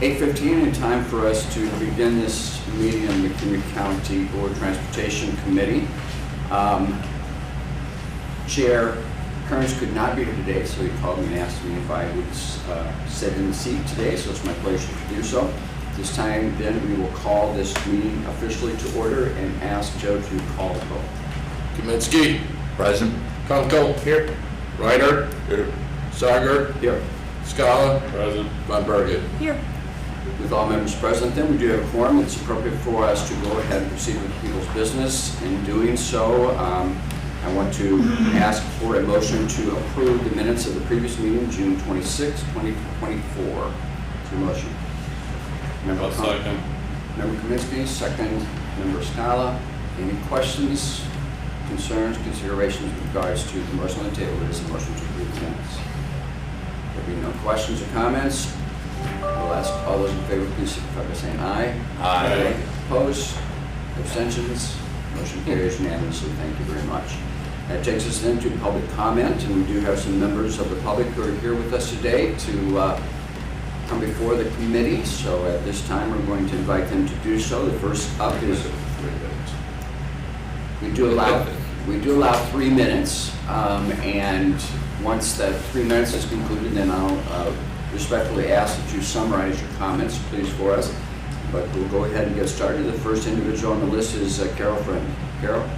8:15, and time for us to begin this meeting of the McHenry County Board of Transportation Committee. Chair Kearns could not be here today, so he called me and asked me if I would sit in the seat today, so it's my pleasure to do so. This time, then, we will call this meeting officially to order and ask Joe to call the vote. Kaminsky. Present. Kunkel. Here. Ryder. Here. Sager. Here. Scala. Present. Von Bergen. Here. With all members present, then, we do have a quorum. It's appropriate for us to go ahead and proceed with people's business. In doing so, I want to ask for a motion to approve the minutes of the previous meeting, June 26, 2024. Is there a motion? Member Second. Member Kaminsky, second. Member Scala. Any questions, concerns, considerations with regards to the motion on the table? It is a motion to approve the minutes. There being no questions or comments, I'll ask all those in favor, please signify by saying aye. Aye. Opposed? Abstentions? Motion carries unanimously. Thank you very much. That takes us then to public comment, and we do have some members of the public who are here with us today to come before the committee. So at this time, we're going to invite them to do so. The first up is we do allow 3 minutes, and once that 3 minutes is concluded, then I'll respectfully ask that you summarize your comments, please, for us. But we'll go ahead and get started. The first individual on the list is Carol Friend. Carol?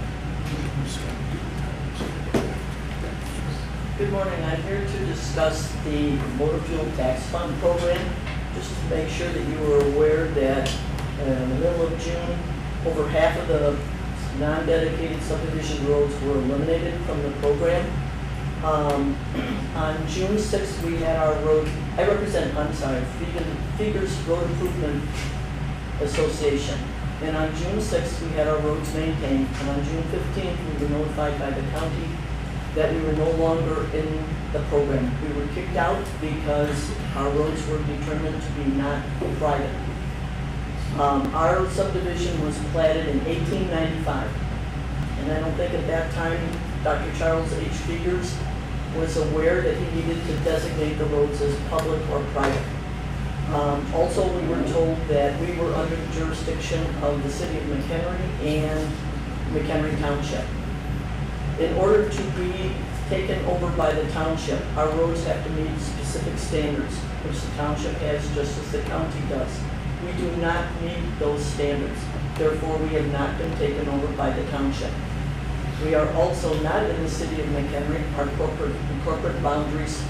Good morning. I'm here to discuss the motor fuel tax fund program. Just to make sure that you are aware that in the middle of June, over half of the non-dedicated subdivision roads were eliminated from the program. On June 6th, we had our road, Figures Road Improvement Association. And on June 6th, we had our roads maintained. And on June 15th, we were notified by the county that we were no longer in the program. We were kicked out because our roads were determined to be not private. Our subdivision was platted in 1895. And I don't think at that time Dr. Charles H. Figures was aware that he needed to designate the roads as public or private. Also, we were told that we were under the jurisdiction of the city of McHenry and McHenry Township. In order to be taken over by the township, our roads have to meet specific standards, which the township has just as the county does. We do not meet those standards. Therefore, we have not been taken over by the township. We are also not in the city of McHenry. Our corporate boundaries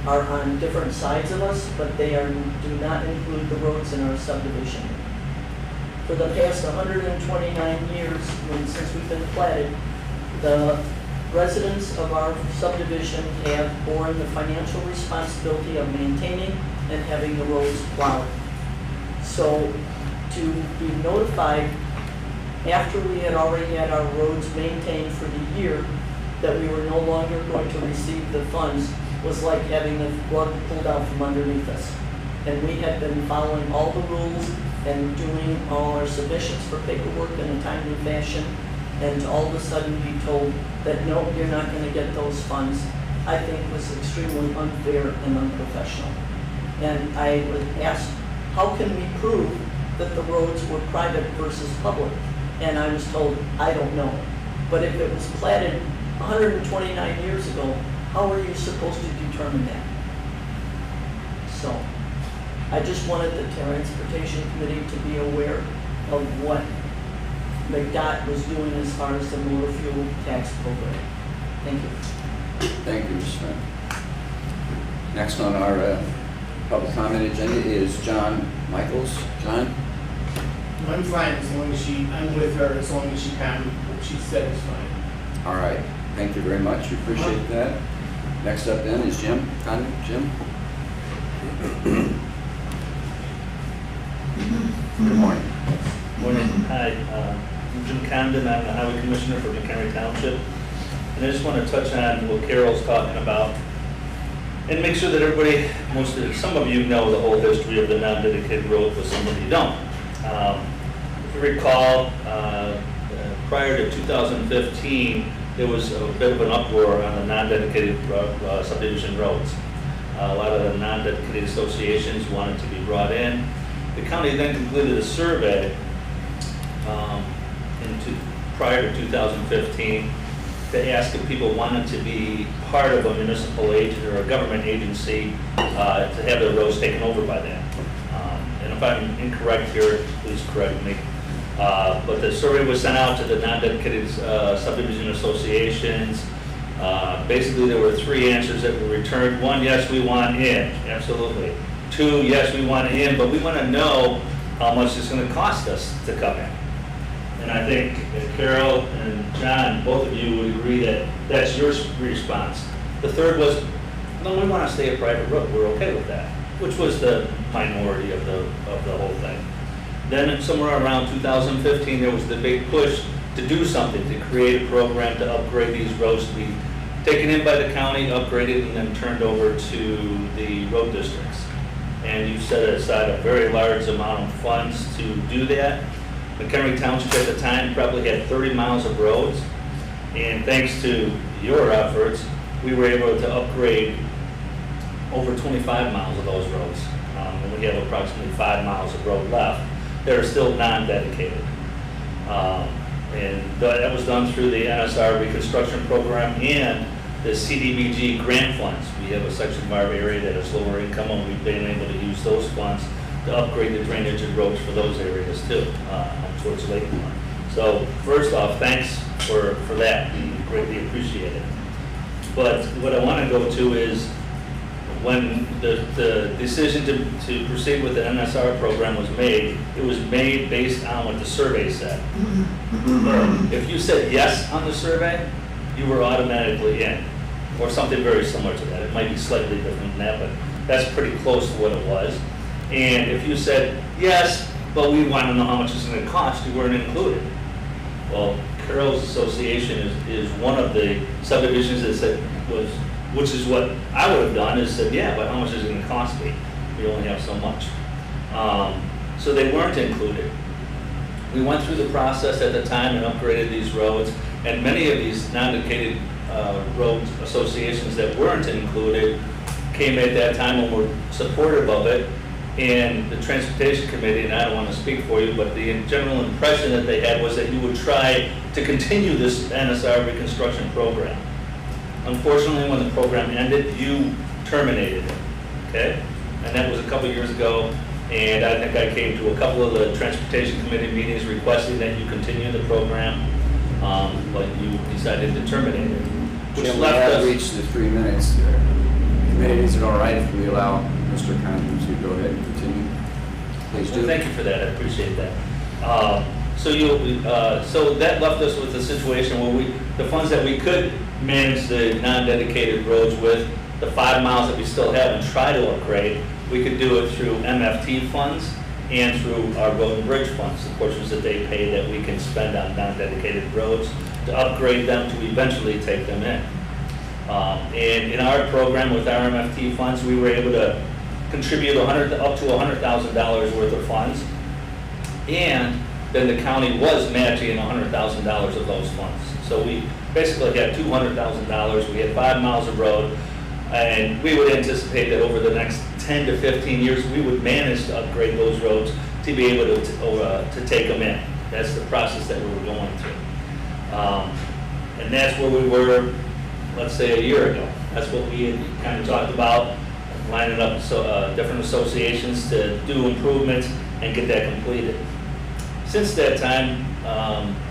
are on different sides of us, but they do not include the roads in our subdivision. For the past 129 years, since we've been platted, the residents of our subdivision have borne the financial responsibility of maintaining and having the roads plowed. So to be notified after we had already had our roads maintained for the year that we were no longer going to receive the funds was like having the rug pulled out from underneath us. And we had been following all the rules and doing all our submissions for paperwork in a timely fashion, and to all of a sudden be told that no, you're not going to get those funds, I think was extremely unfair and unprofessional. And I was asked, how can we prove that the roads were private versus public? And I was told, I don't know. But if it was platted 129 years ago, how are you supposed to determine that? So, I just wanted the Transportation Committee to be aware of what McDOT was doing as far as the motor fuel tax program. Thank you. Thank you, Ms. Friend. Next on our public comment agenda is John Michaels. John? I'm fine as long as I'm with her as long as she can. What she said is fine. All right. Thank you very much. We appreciate that. Next up then is Jim. Jim? Good morning. Morning. Hi. I'm Jim Condon. I'm the Highway Commissioner for McHenry Township. And I just want to touch on what Carol's talking about and make sure that everybody, some of you know the whole history of the non-dedicated road, but some of you don't. If you recall, prior to 2015, there was a bit of an uproar on the non-dedicated subdivision roads. A lot of the non-dedicated associations wanted to be brought in The county then completed a survey prior to 2015 to ask if people wanted to be part of a municipal agent or a government agency to have their roads taken over by that. And if I'm incorrect here, please correct me. But the survey was sent out to the non-dedicated subdivision associations. Basically, there were 3 answers that were returned. 1, yes, we want in, absolutely. 2, yes, we want in, but we want to know how much it's going to cost us to come in. And I think that Carol and John, both of you would agree that that's your response. The 3rd was, no, we want to stay a private road. We're okay with that, which was the minority of the whole thing. Then somewhere around 2015, there was the big push to do something, to create a program to upgrade these roads to be taken in by the county, upgraded, and then turned over to the road districts. And you set aside a very large amount of funds to do that. McHenry Township at the time probably had 30 miles of roads, and thanks to your efforts, we were able to upgrade over 25 miles of those roads. And we have approximately 5 miles of road left that are still non-dedicated. And that was done through the NSR reconstruction program and the CDBG grant funds. We have a section of our area that is lower income, and we've been able to use those funds to upgrade the drainage and roads for those areas too, towards Lakeland. So first off, thanks for that. We greatly appreciate it. But what I want to go to is when the decision to proceed with the NSR program was made, it was made based on what the survey said. If you said yes on the survey, you were automatically in, or something very similar to that. It might be slightly different than that, but that's pretty close to what it was. And if you said yes, but we want to know how much it's going to cost, you weren't included. Well, Carroll's Association is one of the subdivisions that said which is what I would have done, is said, yeah, but how much is it going to cost me? We only have so much. So they weren't included. We went through the process at the time and upgraded these roads, and many of these non-dedicated road associations that weren't included came at that time and were supportive of it. And the Transportation Committee, and I don't want to speak for you, but the general impression that they had was that you would try to continue this NSR reconstruction program. Unfortunately, when the program ended, you terminated it, okay? And that was a couple years ago, and I think I came to a couple of the Transportation Committee meetings requesting that you continue the program, but you decided to terminate it. Which Jim, we left have us, reached the 3 minutes. Committee, is it all right if we allow Mr. Condon to go ahead and continue? Please do. well, thank you for that, I appreciate that. So that left us with a situation where the funds that we could manage the non-dedicated roads with, the 5 miles that we still have and try to upgrade, we could do it through MFT funds and through our road and bridge funds, the portions that they pay that we can spend on non-dedicated roads to upgrade them to eventually take them in. And in our program with our MFT funds, we were able to contribute up to $100,000 worth of funds, and then the county was matching $100,000 of those funds. So we basically had $200,000. We had 5 miles of road, and we would anticipate that over the next 10 to 15 years, we would manage to upgrade those roads to be able to take them in. That's the process that we were going through. And that's where we were, let's say, a year ago. That's what we had kind of talked about, lining up different associations to do improvements and get that completed. Since that time,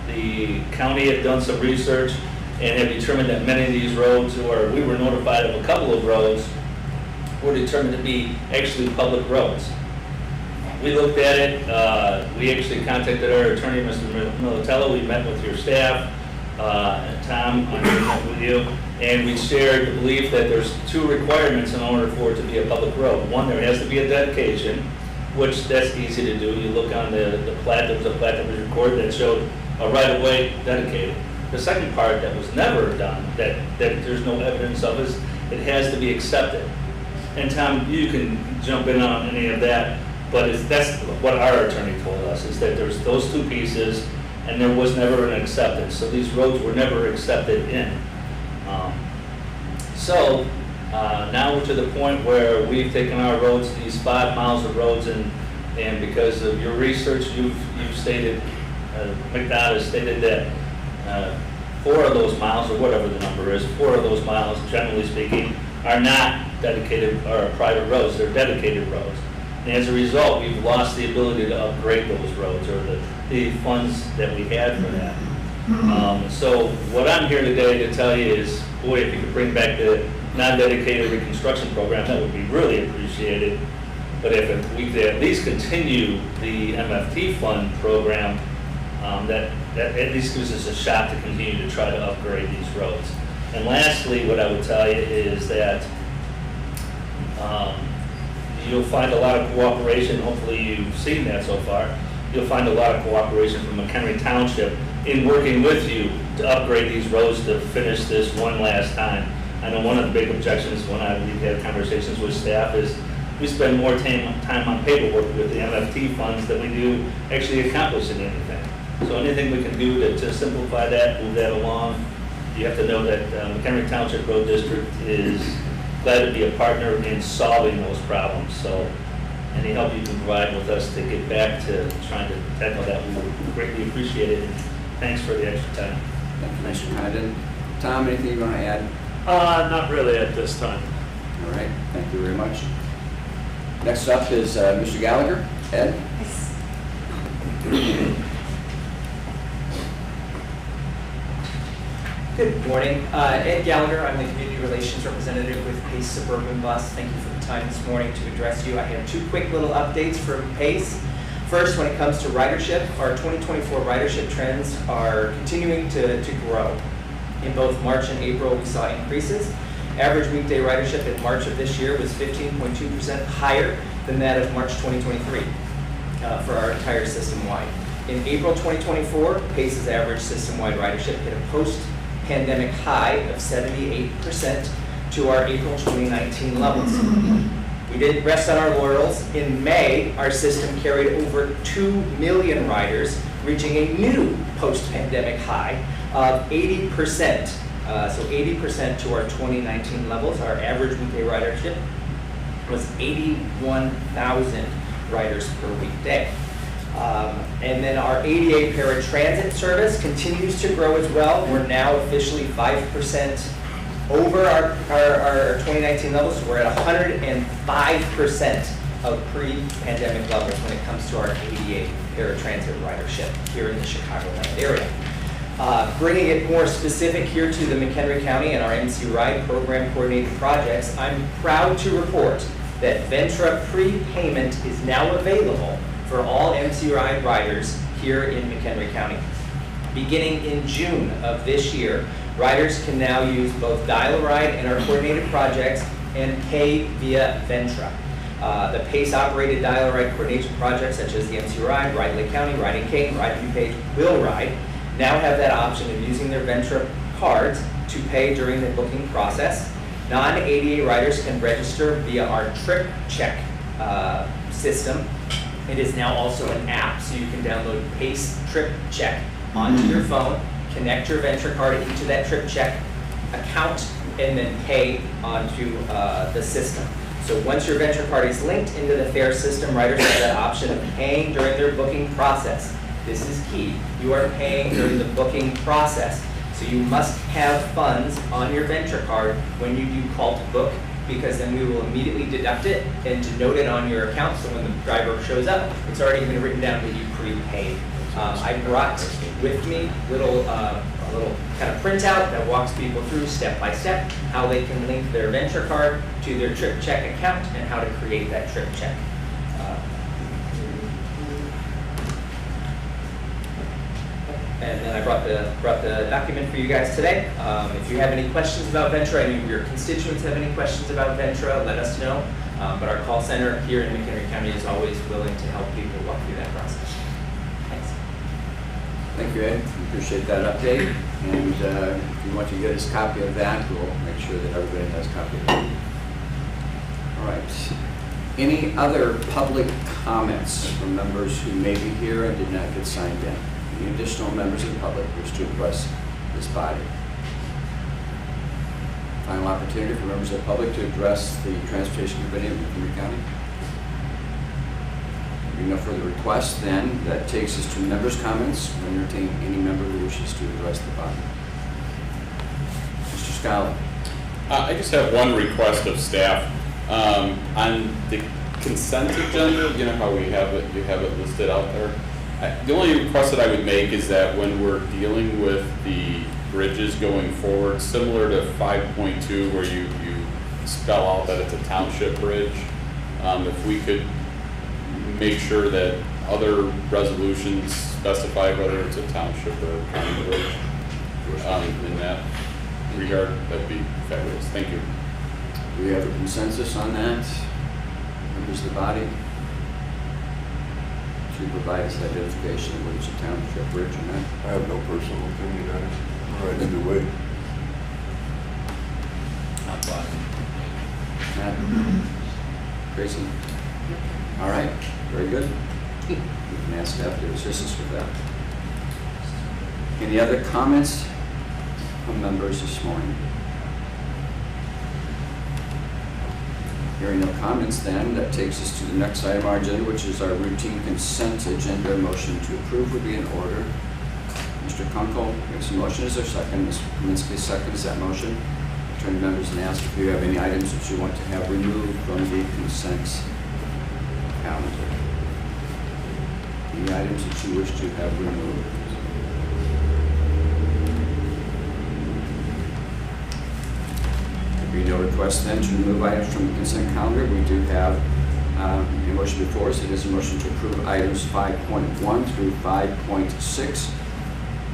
the county had done some research and had determined that many of these roads, or we were notified of a couple of roads, were determined to be actually public roads. We looked at it, we actually contacted our attorney, Mr. Militello, we met with your staff, and Tom, I met with you, and we shared the belief that there's 2 requirements in order for it to be a public road. One, there has to be a dedication, which that's easy to do. You look on the plat, there was a plat that was recorded that showed a right-of-way dedicated. The second part that was never done, that there's no evidence of, is it has to be accepted. And Tom, you can jump in on any of that, but that's what our attorney told us, is that there's those 2 pieces, and there was never an acceptance. So these roads were never accepted in. Now we're to the point where we've taken our roads, these 5 miles of roads, and And because of your research, you've stated, McDonald has stated that 4 of those miles, or whatever the number is, 4 of those miles, generally speaking, are not dedicated or private roads, they're dedicated roads. And as a result, we've lost the ability to upgrade those roads, or the funds that we had for that. So what I'm here today to tell you is, boy, if you could bring back the non-dedicated reconstruction program, that would be really appreciated. But if we could at least continue the MFT fund program, that at least gives us a shot to continue to try to upgrade these roads. And lastly, what I would tell you is that you'll find a lot of cooperation, hopefully you've seen that so far, you'll find a lot of cooperation from McHenry Township in working with you to upgrade these roads to finish this one last time. I know one of the big objections when we've had conversations with staff is we spend more time on paperwork with the MFT funds than we do actually accomplishing anything. So anything we can do to simplify that, move that along. You have to know that McHenry Township Road District is glad to be a partner in solving those problems. So any help you can provide with us to get back to trying to tackle that, we would greatly appreciate it. Thanks for the extra time. Thank you, Mr. Condon. Tom, anything you want to add? Not really at this time. All right, thank you very much. Next up is Mr. Gallagher. Ed? Good morning. Ed Gallagher, I'm the Community Relations Representative with Pace Suburban Bus. Thank you for the time this morning to address you. I have 2 quick little updates from Pace. First, when it comes to ridership, our 2024 ridership trends are continuing to grow. In both March and April, we saw increases. Average weekday ridership in March of this year was 15.2% higher than that of March 2023 for our entire system-wide. In April 2024, Pace's average system-wide ridership hit a post-pandemic high of 78% to our April 2019 levels. We didn't rest on our laurels. In May, our system carried over 2 million riders, reaching a new post-pandemic high of 80%. So 80% to our 2019 levels. Our average weekday ridership was 81,000 riders per weekday. And then our ADA paratransit service continues to grow as well. We're now officially 5% over our 2019 levels. So we're at 105% of pre-pandemic levels when it comes to our ADA paratransit ridership here in the Chicagoland area. Bringing it more specific here to the McHenry County and our MC Ride program coordinated projects, I'm proud to report that Ventra prepayment is now available for all MC Ride riders here in McHenry County. Beginning in June of this year, riders can now use both Dial-A-Ride and our coordinated projects and pay via Ventra. The PACE-operated Dial-A-Ride coordination projects such as the MC Ride, Ride Lake County, Ride in King, Ride DuPage, Will Ride now have that option of using their Ventra cards to pay during the booking process. Non-ADA riders can register via our Trip Check system. It is now also an app, so you can download Pace Trip Check onto your phone, connect your Ventra card into that Trip Check account, and then pay onto the system. So once your Ventra card is linked into the fare system, riders have that option of paying during their booking process. This is key. You are paying during the booking process. So you must have funds on your Ventra card when you do call to book, because then we will immediately deduct it and denote it on your account. So when the driver shows up, it's already been written down that you prepaid. I brought with me a little kind of printout that walks people through step by step how they can link their Ventra card to their Trip Check account and how to create that Trip Check. And then I brought the document for you guys today. If you have any questions about Ventra, any of your constituents have any questions about Ventra, let us know. But our call center here in McHenry County is always willing to help people walk through that process. Thanks. Thank you, Ed. We appreciate that update. And if you want to get us a copy of that, we'll make sure that everybody has a copy of it. All right. Any other public comments from members who may be here and did not get signed in? Any additional members of the public who wish to address this body? Final opportunity for members of the public to address the Transportation Committee of McHenry County. Being no further requests, then, that takes us to members' comments. We'll entertain any member who wishes to address the body. Mr. Scala. I just have one request of staff. On the consent agenda, you know how we have it, you have it listed out there. The only request that I would make is that when we're dealing with the bridges going forward, similar to 5.2 where you spell out that it's a township bridge, if we could make sure that other resolutions specify whether it's a township or a county bridge in that regard, that'd be fabulous. Thank you. Do we have a consensus on that? Members of the body? To provide us identification of whether it's a township bridge or not? I have no personal opinion on it. All right, either way. Matt? Tracy? All right, very good. We can ask staff to assist us with that. Any other comments from members this morning? Hearing no comments, then, that takes us to the next item on our agenda, which is our routine consent agenda. Motion to approve would be in order. Mr. Kunkel makes a motion. Is there a second? Ms. Kaminsky seconds that motion. I turn to members and ask if you have any items that you want to have removed from the consent calendar. Any items that you wish to have removed? There being no request then to remove items from the consent calendar, we do have a motion before us. It is a motion to approve items 5.1 through 5.6.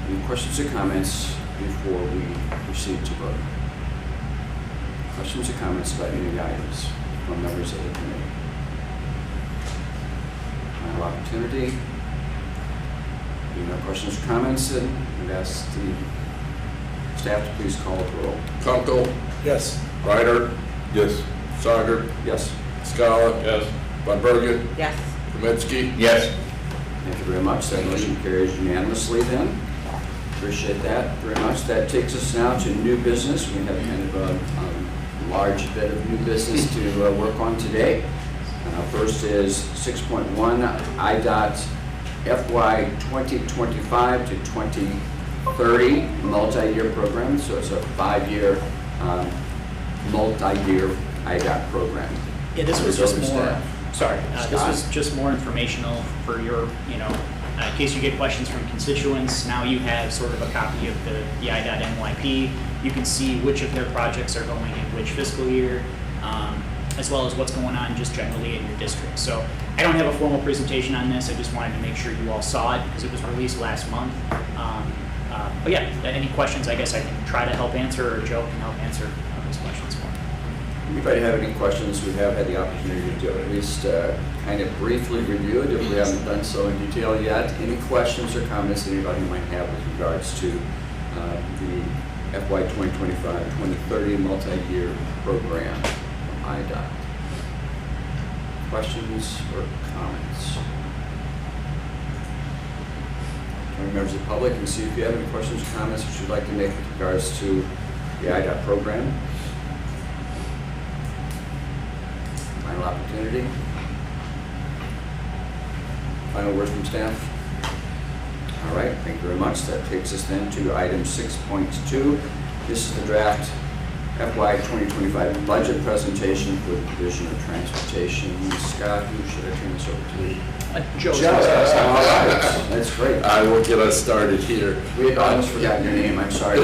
Any questions or comments before we proceed to vote? Questions or comments about any of the items from members of the committee? Final opportunity. Being no questions or comments, then we'd ask the staff to please call the roll. Kunkel. Yes. Ryder. Yes. Sager. Yes. Scala. Yes. Von Bergen. Yes. Kaminsky. Yes. Thank you very much. That motion carries unanimously then. Appreciate that very much. That takes us now to new business. We have kind of a large bit of new business to work on today. First is 6.1 IDOT FY 2025 to 2030 multi-year program. So it's a 5-year multi-year IDOT program. Yeah, this was Over just to more, staff. sorry, this Scott? was just more informational for your, in case you get questions from constituents. Now you have sort of a copy of the IDOT NYP. You can see which of their projects are going in which fiscal year, as well as what's going on just generally in your district. So I don't have a formal presentation on this. I just wanted to make sure you all saw it because it was released last month. But yeah, any questions I guess I can try to help answer, or Joe can help answer those questions for me. Anybody have any questions? We have had the opportunity to at least kind of briefly review it if we haven't done so in detail yet. Any questions or comments that anybody might have with regards to the FY 2025-2030 multi-year program from IDOT? Questions or comments? Members of the public, and see if you have any questions or comments that you'd like to make with regards to the IDOT program. Final opportunity. Final words from staff. All right, thank you very much. That takes us then to item 6.2. This is the draft FY 2025 budget presentation for the Division of Transportation. Scott, who should I turn this over to? Joe. All right, that's great. I will get us started here. We had almost forgotten your name, I'm sorry.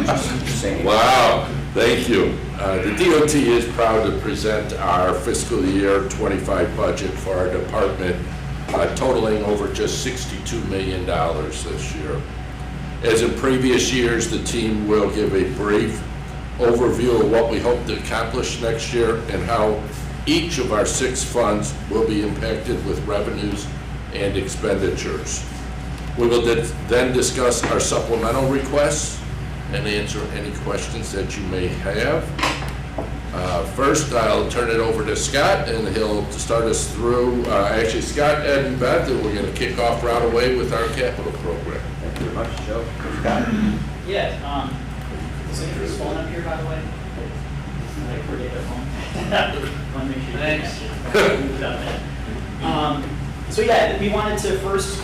Just saying. Wow, thank you. The DOT is proud to present our fiscal year 25 budget for our department, totaling over just $62 million this year. As in previous years, the team will give a brief overview of what we hope to accomplish next year and how each of our 6 funds will be impacted with revenues and expenditures. We will then discuss our supplemental requests and answer any questions that you may have. First, I'll turn it over to Scott, and he'll start us through, actually Scott, Ed, and Beth, and we're going to kick off right away with our capital program. Thank you very much, Joe. Scott? Yeah, is anybody's phone up here, by the way? I forget their phone. Want to make sure. Thanks. So yeah, we wanted to first,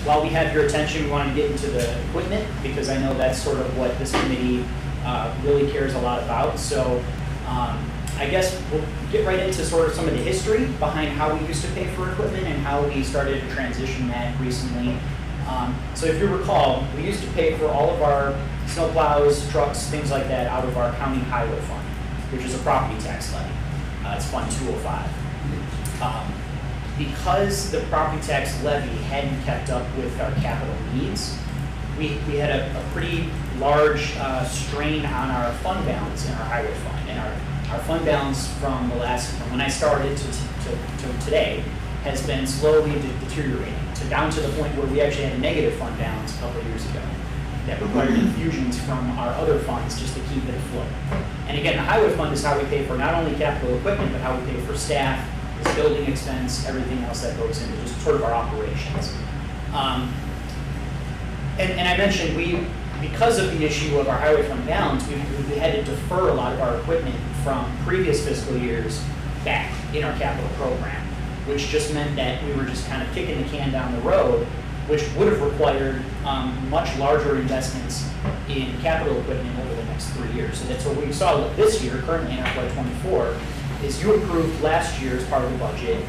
while we have your attention, we wanted to get into the equipment, because I know that's sort of what this committee really cares a lot about. So I guess we'll get right into sort of some of the history behind how we used to pay for equipment and how we started to transition that recently. So if you recall, we used to pay for all of our snowplows, trucks, things like that out of our county highway fund, which is a property tax levy. It's Fund 205. Because the property tax levy hadn't kept up with our capital needs, we had a pretty large strain on our fund balance in our highway fund. And our fund balance from when I started to today has been slowly deteriorating, down to the point where we actually had a negative fund balance a couple of years ago that required infusions from our other funds just to keep it afloat. And again, the highway fund is how we pay for not only capital equipment, but how we pay for staff, this building expense, everything else that goes into just sort of our operations. And I mentioned because of the issue of our highway fund balance, we had to defer a lot of our equipment from previous fiscal years back in our capital program, which just meant that we were just kind of kicking the can down the road, which would have required much larger investments in capital equipment over the next 3 years. So that's what we saw this year, currently in FY24, is you approved last year as part of the budget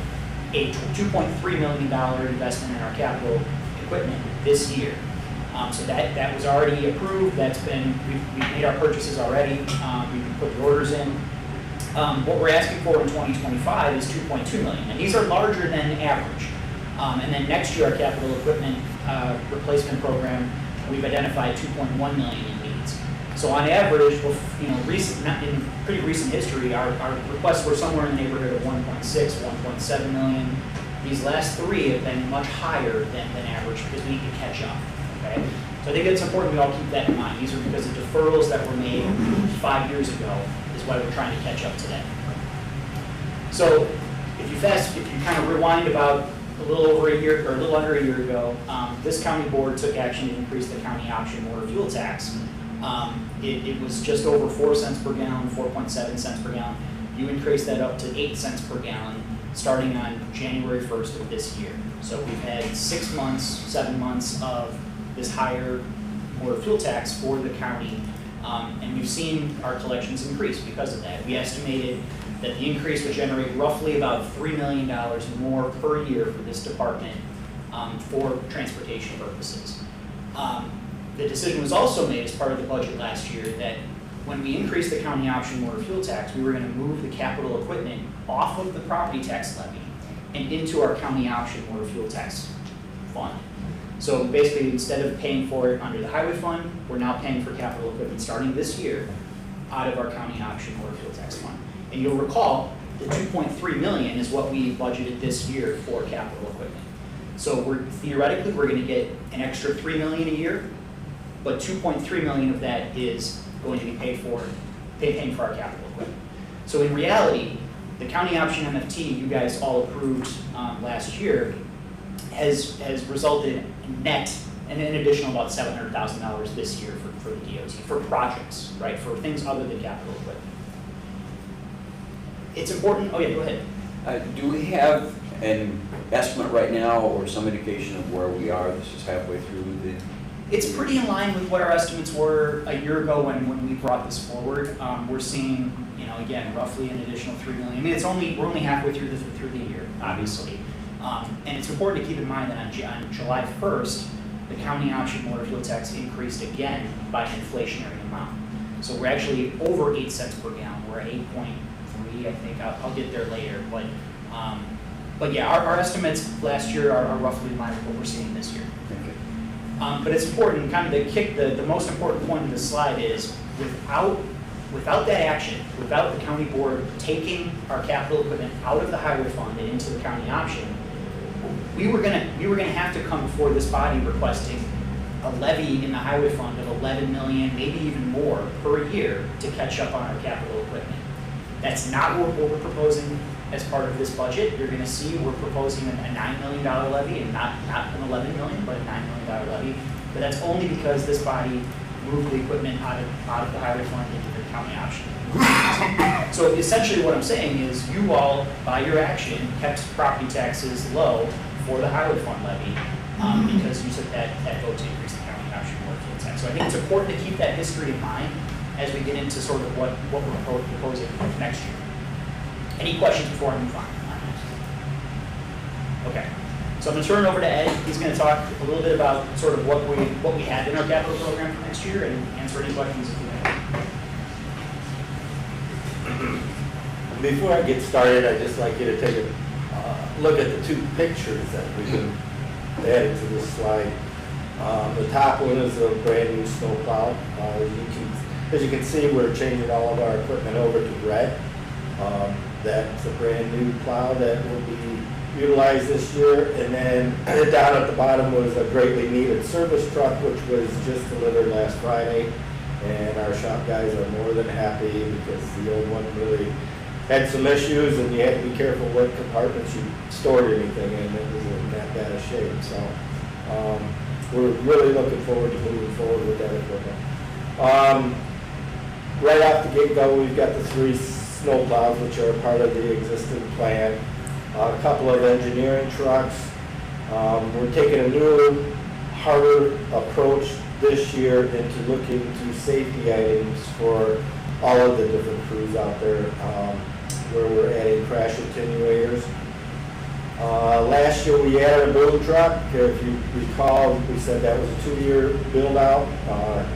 a $2.3 million investment in our capital equipment this year. So that was already approved. We've made our purchases already. We've put the orders in. What we're asking for in 2025 is $2.2 million, and these are larger than average. And then next year, our capital equipment replacement program, we've identified $2.1 million in needs. So on average, in pretty recent history, our requests were somewhere in the neighborhood of 1.6, 1.7 million. These last three have been much higher than average because we need to catch up. Okay? So I think it's important we all keep that in mind. These are because of deferrals that were made 5 years ago is why we're trying to catch up today. So if you kind of rewind about a little over a year, or a little under a year ago, this county board took action to increase the county option motor fuel tax. It was just over 4 cents per gallon, 4.7 cents per gallon. You increased that up to 8 cents per gallon starting on January 1st of this year. So we've had 6 months, 7 months of this higher motor fuel tax for the county, and we've seen our collections increase because of that. We estimated that the increase would generate roughly about $3 million more per year for this department for transportation purposes. The decision was also made as part of the budget last year that when we increased the county option motor fuel tax, we were going to move the capital equipment off of the property tax levy and into our county option motor fuel tax fund. So basically, instead of paying for it under the highway fund, we're now paying for capital equipment starting this year out of our county option motor fuel tax fund. And you'll recall, the $2.3 million is what we budgeted this year for capital equipment. So theoretically, we're going to get an extra $3 million a year, but $2.3 million of that is going to be paying for our capital equipment. So in reality, the county option MFT you guys all approved last year has resulted in net and an additional about $700,000 this year for the DOT, for projects, right, for things other than capital equipment. It's important, oh yeah, go ahead. Do we have an estimate right now or some indication of where we are? This is halfway through the... It's pretty in line with what our estimates were a year ago when we brought this forward. We're seeing, again, roughly an additional $3 million. I mean, we're only halfway through the year, obviously. And it's important to keep in mind that on July 1st, the county option motor fuel tax increased again by an inflationary amount. So we're actually over 8 cents per gallon. We're at 8.3, I think. I'll get there later. But yeah, our estimates last year are roughly in line with what we're seeing this year. Okay. But it's important, kind of the most important point of this slide is without that action, without the county board taking our capital equipment out of the highway fund and into the county option, we were gonna have to come before this body requesting a levy in the highway fund of $11 million, maybe even more per year to catch up on our capital equipment. That's not what we're proposing as part of this budget. You're going to see we're proposing a $9 million levy, and not an $11 million, but a $9 million levy. But that's only because this body moved the equipment out of the highway fund into the county option. So essentially what I'm saying is you all, by your action, kept property taxes low for the highway fund levy, because you took that vote to increase the county option more fuel tax. So I think it's important to keep that history in mind as we get into sort of what we're proposing for next year. Any questions before I move on? Okay, so I'm going to turn it over to Ed. He's going to talk a little bit about sort of what we have in our capital program for next year and answer any questions if you have. Before I get started, I'd just like you to take a look at the two pictures that we've added to this slide. The top one is a brand new snowplow. As you can see, we're changing all of our equipment over to red. That's a brand new plow that will be utilized this year. And then down at the bottom was a greatly needed service truck, which was just delivered last Friday. And our shop guys are more than happy because the old one really had some issues and you had to be careful what compartments you stored anything in. It was in that bad a shape. So we're really looking forward to moving forward with that equipment. Right off the get-go, we've got the 3 snow plows, which are part of the existing plan. A couple of engineering trucks. We're taking a new, harder approach this year into looking to safety items for all of the different crews out there, where we're adding crash attenuators. Last year we added a boom truck. If you recall, we said that was a 2-year build out.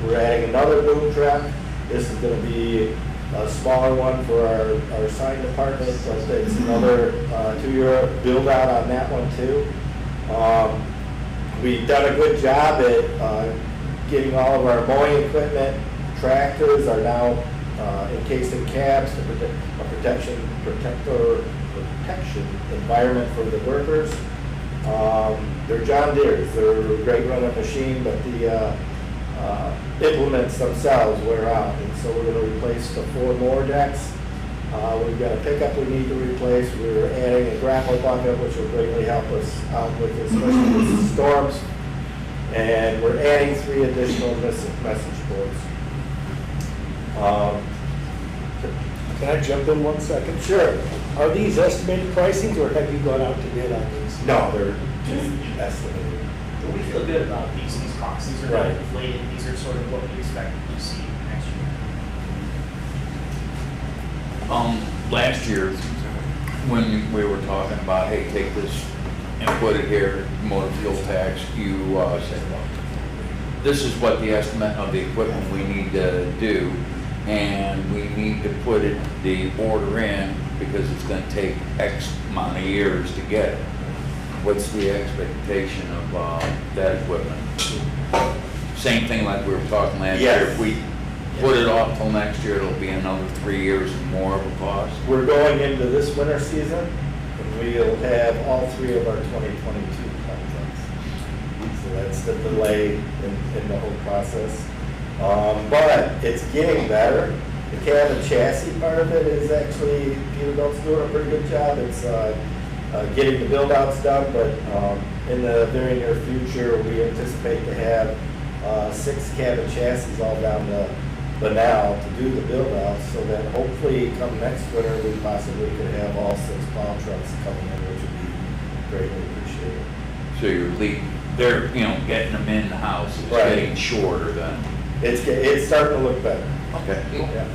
We're adding another boom truck. This is going to be a smaller one for our sign department, so it's another 2-year build out on that one too. We've done a good job at getting all of our mowing equipment. Tractors are now encased in cabs to protect a protection environment for the workers. They're John Deere's. They're a great running machine, but the implements themselves wear out, and so we're going to replace the 4 more decks. We've got a pickup we need to replace. We're adding a grapple bucket, which will greatly help us out with, especially with storms. And we're adding 3 additional message boards. Can I jump in 1 second? Sure. Are these estimated pricings, or have you gone out to bid on these? No, they're just estimated. We feel good about these costs. These are not Right. inflated. These are sort of what we expect to see next year. Last year, when we were talking about, hey, take this and put it here, motor fuel tax, you said, well, this is what the estimate of the equipment we need to do, and we need to put the order in because it's going to take X amount of years to get it. What's the expectation of that equipment? Same thing like we were talking last year. If we put it off till next year, it'll be another 3 years and more of a cost. We're going into this winter season, and we'll have all 3 of our 2022 contracts. So that's the delay in the whole process. But it's getting better. The cab and chassis part of it is actually, Peterbilt's doing a pretty good job. It's getting the build outs done, but in the very near future, we anticipate to have 6 cab and chassis all down to Banal to do the build outs, so that hopefully come next winter, we possibly could have all 6 plow trucks coming in, which would be greatly appreciated. So they're getting them in the house. It's Right. getting shorter then. It's starting to look better. Okay. Yeah.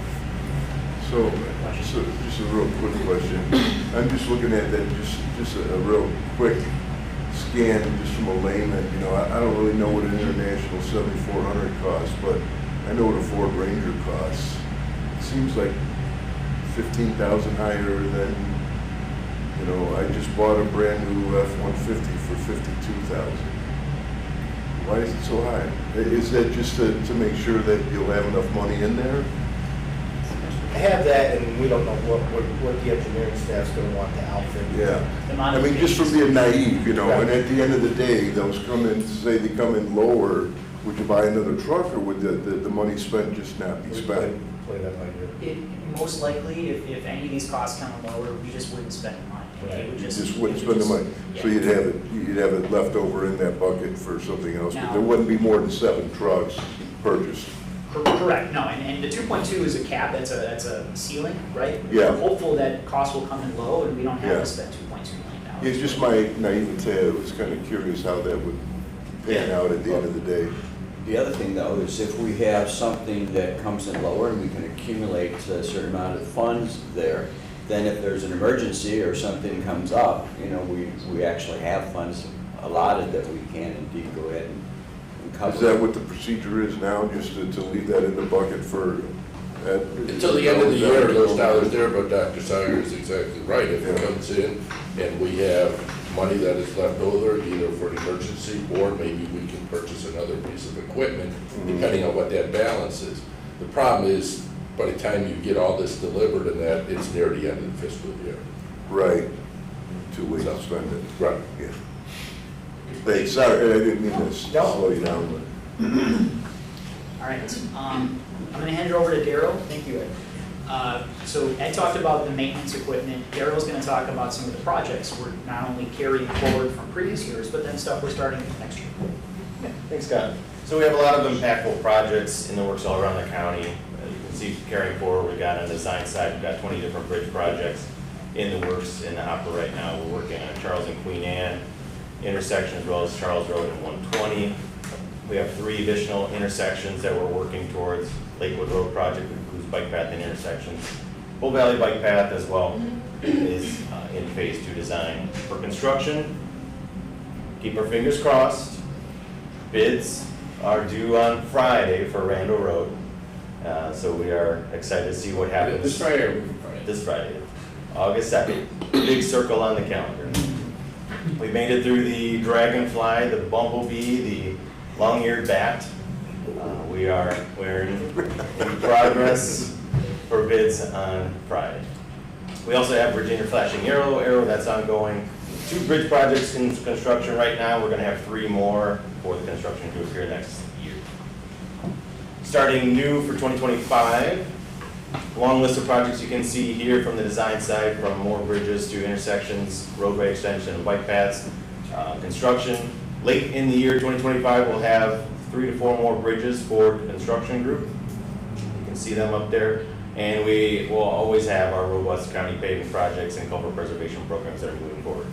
So just a real quick question. I'm just looking at that, just a real quick scan, just from a layman. I don't really know what an International 7400 costs, but I know what a Ford Ranger costs. It seems like 15,000 higher than, I just bought a brand new F-150 for 52,000. Why is it so high? Is that just to make sure that you'll have enough money in there? I have that, and we don't know what the engineering staff's going to want to outfit. Yeah. I mean, just from being naive, and at the end of the day, those come in, say they come in lower, would you buy another truck, or would the money spent just not be spent? Play that by ear. Most likely, if any of these costs come lower, we just wouldn't spend the money. It would You just wouldn't spend the money. Yeah. So you'd have it left over in that bucket for something else, but there Now- wouldn't be more than 7 trucks purchased. Correct, no, and the 2.2 is a cap, that's a ceiling, right? Yeah. We're hopeful that costs will come in low and we don't have Yeah. to spend $2.2 million. It's just my naivete. I was kind of curious how that would pan out at the end of the day. The other thing, though, is if we have something that comes in lower and we can accumulate a certain amount of funds there, then if there's an emergency or something comes up, you know, we actually have funds allotted that we can indeed go ahead and cover. Is that what the procedure is now, just to leave that in the bucket for? Until the end of the year, those dollars there, but Dr. Sager is exactly right. If it comes in and we have money that is left over, either for an emergency or maybe we can purchase another piece of equipment, depending on what that balance is. The problem is, by the time you get all this delivered and that, it's near the end of the fiscal year. Right. Too late to spend it. Right. Yeah. Thanks, sorry, I didn't mean to slow you down, but. All right, I'm gonna hand it over to Daryl. Thank you, Ed. So Ed talked about the maintenance equipment. Daryl's gonna talk about some of the projects we're not only carrying forward from previous years, but then stuff we're starting next year. Yeah, thanks, Scott. So we have a lot of impactful projects in the works all around the county. You can see carrying forward, we've got on the design side, we've got 20 different bridge projects in the works in the hopper right now. We're working on Charles and Queen Anne intersection as well as Charles Road and 120. We have 3 additional intersections that we're working towards. Lakewood Road project includes bike path and intersections. Bull Valley Bike Path as well is in phase 2 design. For construction, keep our fingers crossed. Bids are due on Friday for Randall Road. So we are excited to see what happens. This Friday or Friday? This Friday, August 2nd. Big circle on the calendar. We made it through the dragonfly, the bumblebee, the long-eared bat. We're in progress for bids on Friday. We also have Virginia Flashing Arrow that's ongoing. 2 bridge projects in construction right now. We're going to have 3 more for the construction group here next year. Starting new for 2025, long list of projects you can see here from the design side, from more bridges to intersections, roadway extension, and bike paths, construction. Late in the year 2025, we'll have 3 to 4 more bridges for the construction group. You can see them up there. And we will always have our robust county paving projects and culvert preservation programs that are moving forward.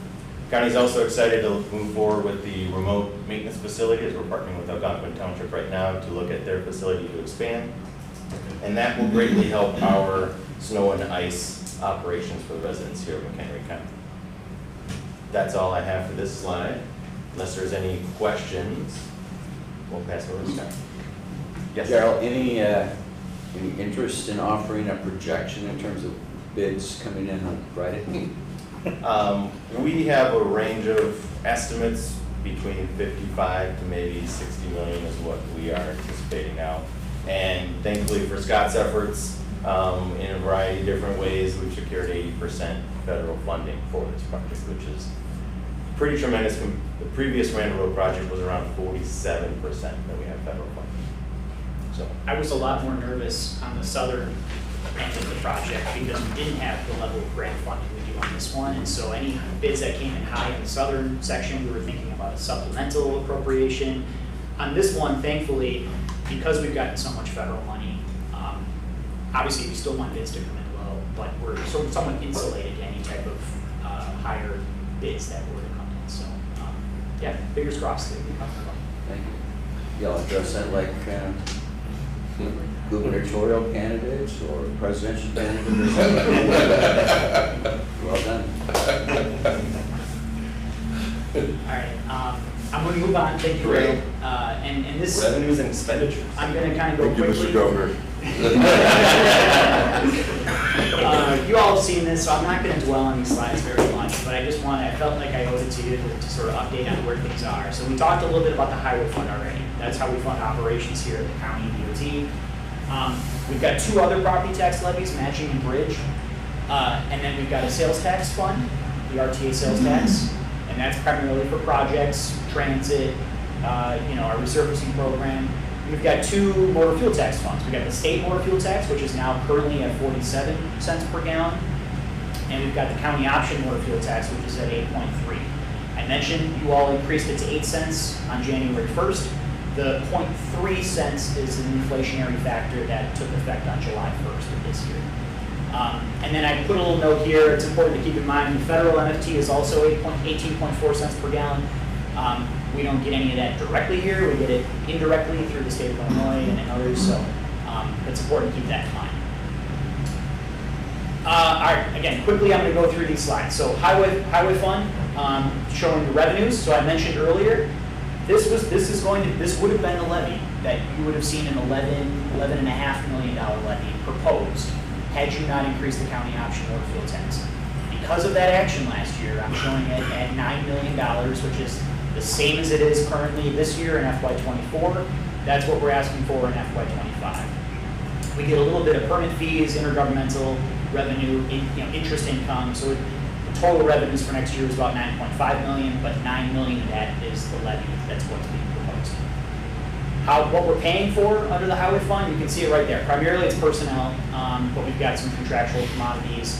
County is also excited to move forward with the remote maintenance facility, as we're partnering with Algonquin Township right now to look at their facility to expand. And that will greatly help our snow and ice operations for the residents here of McHenry County. That's all I have for this slide. Unless there's any questions, we'll pass it over to Scott. Yes. Daryl, any interest in offering a projection in terms of bids coming in on Friday? We have a range of estimates between 55 to maybe 60 million is what we are anticipating now. And thankfully for Scott's efforts, in a variety of different ways, we've secured 80% federal funding for this project, which is pretty tremendous. The previous Randall Road project was around 47% that we have federal funding. So I was a lot more nervous on the southern end of the project because we didn't have the level of grant funding we do on this one. And so any bids that came in high in the southern section, we were thinking about a supplemental appropriation. On this one, thankfully, because we've gotten so much federal money, obviously we still want bids to come in low, but we're sort of somewhat insulated to any type of higher bids that were to come in. So yeah, fingers crossed that we come in low. Thank you. Y'all address that like gubernatorial candidates or presidential candidates or something? Well done. All right, I'm going to move on. Thank you, Ray. And this revenues and expenditures. I'm going to kind of go Thank you, quickly. Mr. Governor. You all have seen this, so I'm not going to dwell on these slides very much, but I felt like I owed it to you to sort of update on where things are. So we talked a little bit about the highway fund already. That's how we fund operations here at the county DOT. We've got 2 other property tax levies, matching and bridge. And then we've got a sales tax fund, the RTA sales tax, and that's primarily for projects, transit, our resurfacing program. We've got 2 motor fuel tax funds. We've got the state motor fuel tax, which is now currently at 47 cents per gallon. And we've got the county option motor fuel tax, which is at 8.3. I mentioned you all increased it to 8 cents on January 1st. The 0.3 cents is an inflationary factor that took effect on July 1st of this year. And then I put a little note here, it's important to keep in mind, the federal MFT is also 18.4 cents per gallon. We don't get any of that directly here, we get it indirectly through the state of Illinois and others, so it's important to keep that in mind. All right, again, quickly I'm going to go through these slides. So highway fund, showing the revenues. So I mentioned earlier, this would have been the levy that you would have seen an $11.5 million levy proposed had you not increased the county option motor fuel tax. Because of that action last year, I'm showing it at $9 million, which is the same as it is currently this year in FY24. That's what we're asking for in FY25. We get a little bit of permit fees, intergovernmental revenue, interest income. So the total revenues for next year is about $9.5 million, but $9 million of that is the levy. That's what's being proposed. What we're paying for under the highway fund, you can see it right there. Primarily it's personnel, but we've got some contractual commodities.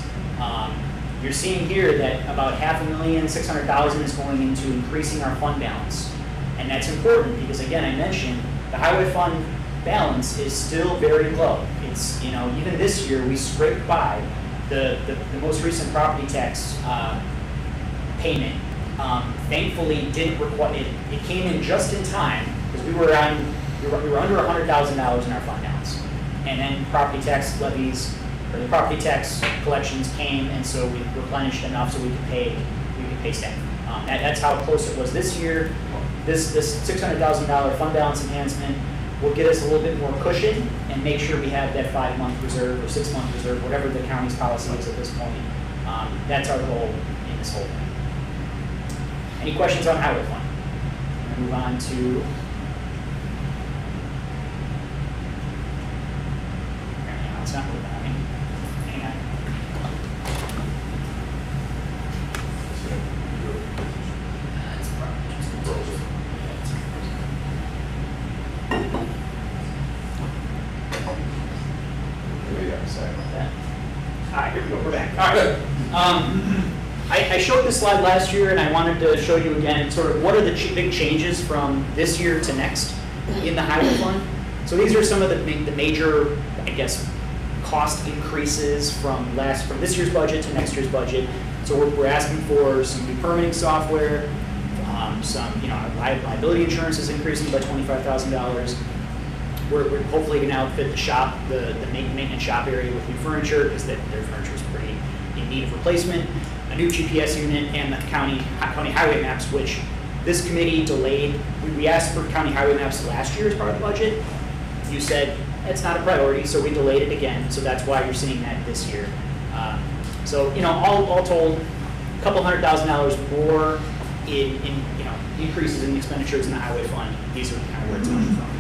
You're seeing here that about $500,600,000 is going into increasing our fund balance. And that's important because, again, I mentioned the highway fund balance is still very low. It's, even this year we scraped by the most recent property tax payment. Thankfully, didn't require it came in just in time because we were under $100,000 in our fund balance, and then property tax levies or the property tax collections came, and so we replenished enough so we could pay staff. That's how close it was this year. This $600,000 fund balance enhancement will get us a little bit more cushion and make sure we have that 5-month reserve or 6-month reserve, whatever the county's policy is at this point. That's our goal in this whole thing. Any questions on highway fund? I'm going to move on to it's not moving on me. Hang on. Sorry about that. All right, here we go. We're back. All right. I showed this slide last year, and I wanted to show you again sort of what are the big changes from this year to next in the highway fund. So these are some of the major, I guess, cost increases from this year's budget to next year's budget. So we're asking for some new permitting software, liability insurance is increasing by $25,000. We're hopefully going to outfit the shop, the maintenance shop area with new furniture because their furniture is pretty in need of replacement. A new GPS unit and the county highway maps, which this committee delayed. We asked for county highway maps last year as part of the budget. You said it's not a priority, so we delayed it again. So that's why you're seeing that this year. All told, a couple $100,000 more in increases in expenditures in the highway fund. These are kind of where it's coming from.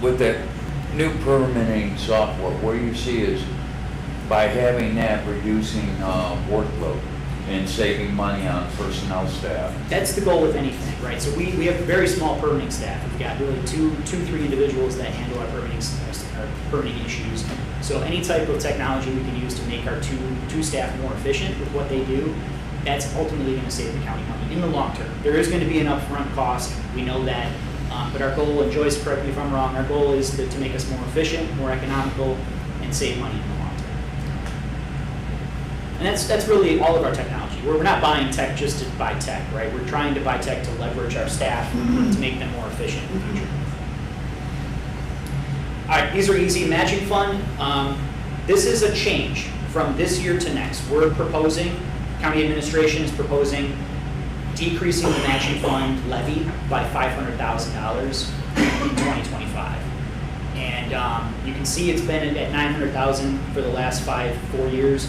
With that new permitting software, what you see is by having that reducing workload and saving money on personnel staff. That's the goal with anything, right? So we have a very small permitting staff. We've got really two, 3 individuals that handle our permitting issues. So any type of technology we can use to make our two staff more efficient with what they do, that's ultimately going to save the county money in the long term. There is going to be an upfront cost. We know that. But our goal, and Joyce, correct me if I'm wrong, our goal is to make us more efficient, more economical, and save money in the long term. And that's really all of our technology. We're not buying tech just to buy tech, right? We're trying to buy tech to leverage our staff to make them more efficient in the future. All right, these are easy. Matching fund. This is a change from this year to next. We're proposing, county administration is proposing decreasing the matching fund levy by $500,000 in 2025. And you can see it's been at $900,000 for the last 4 years.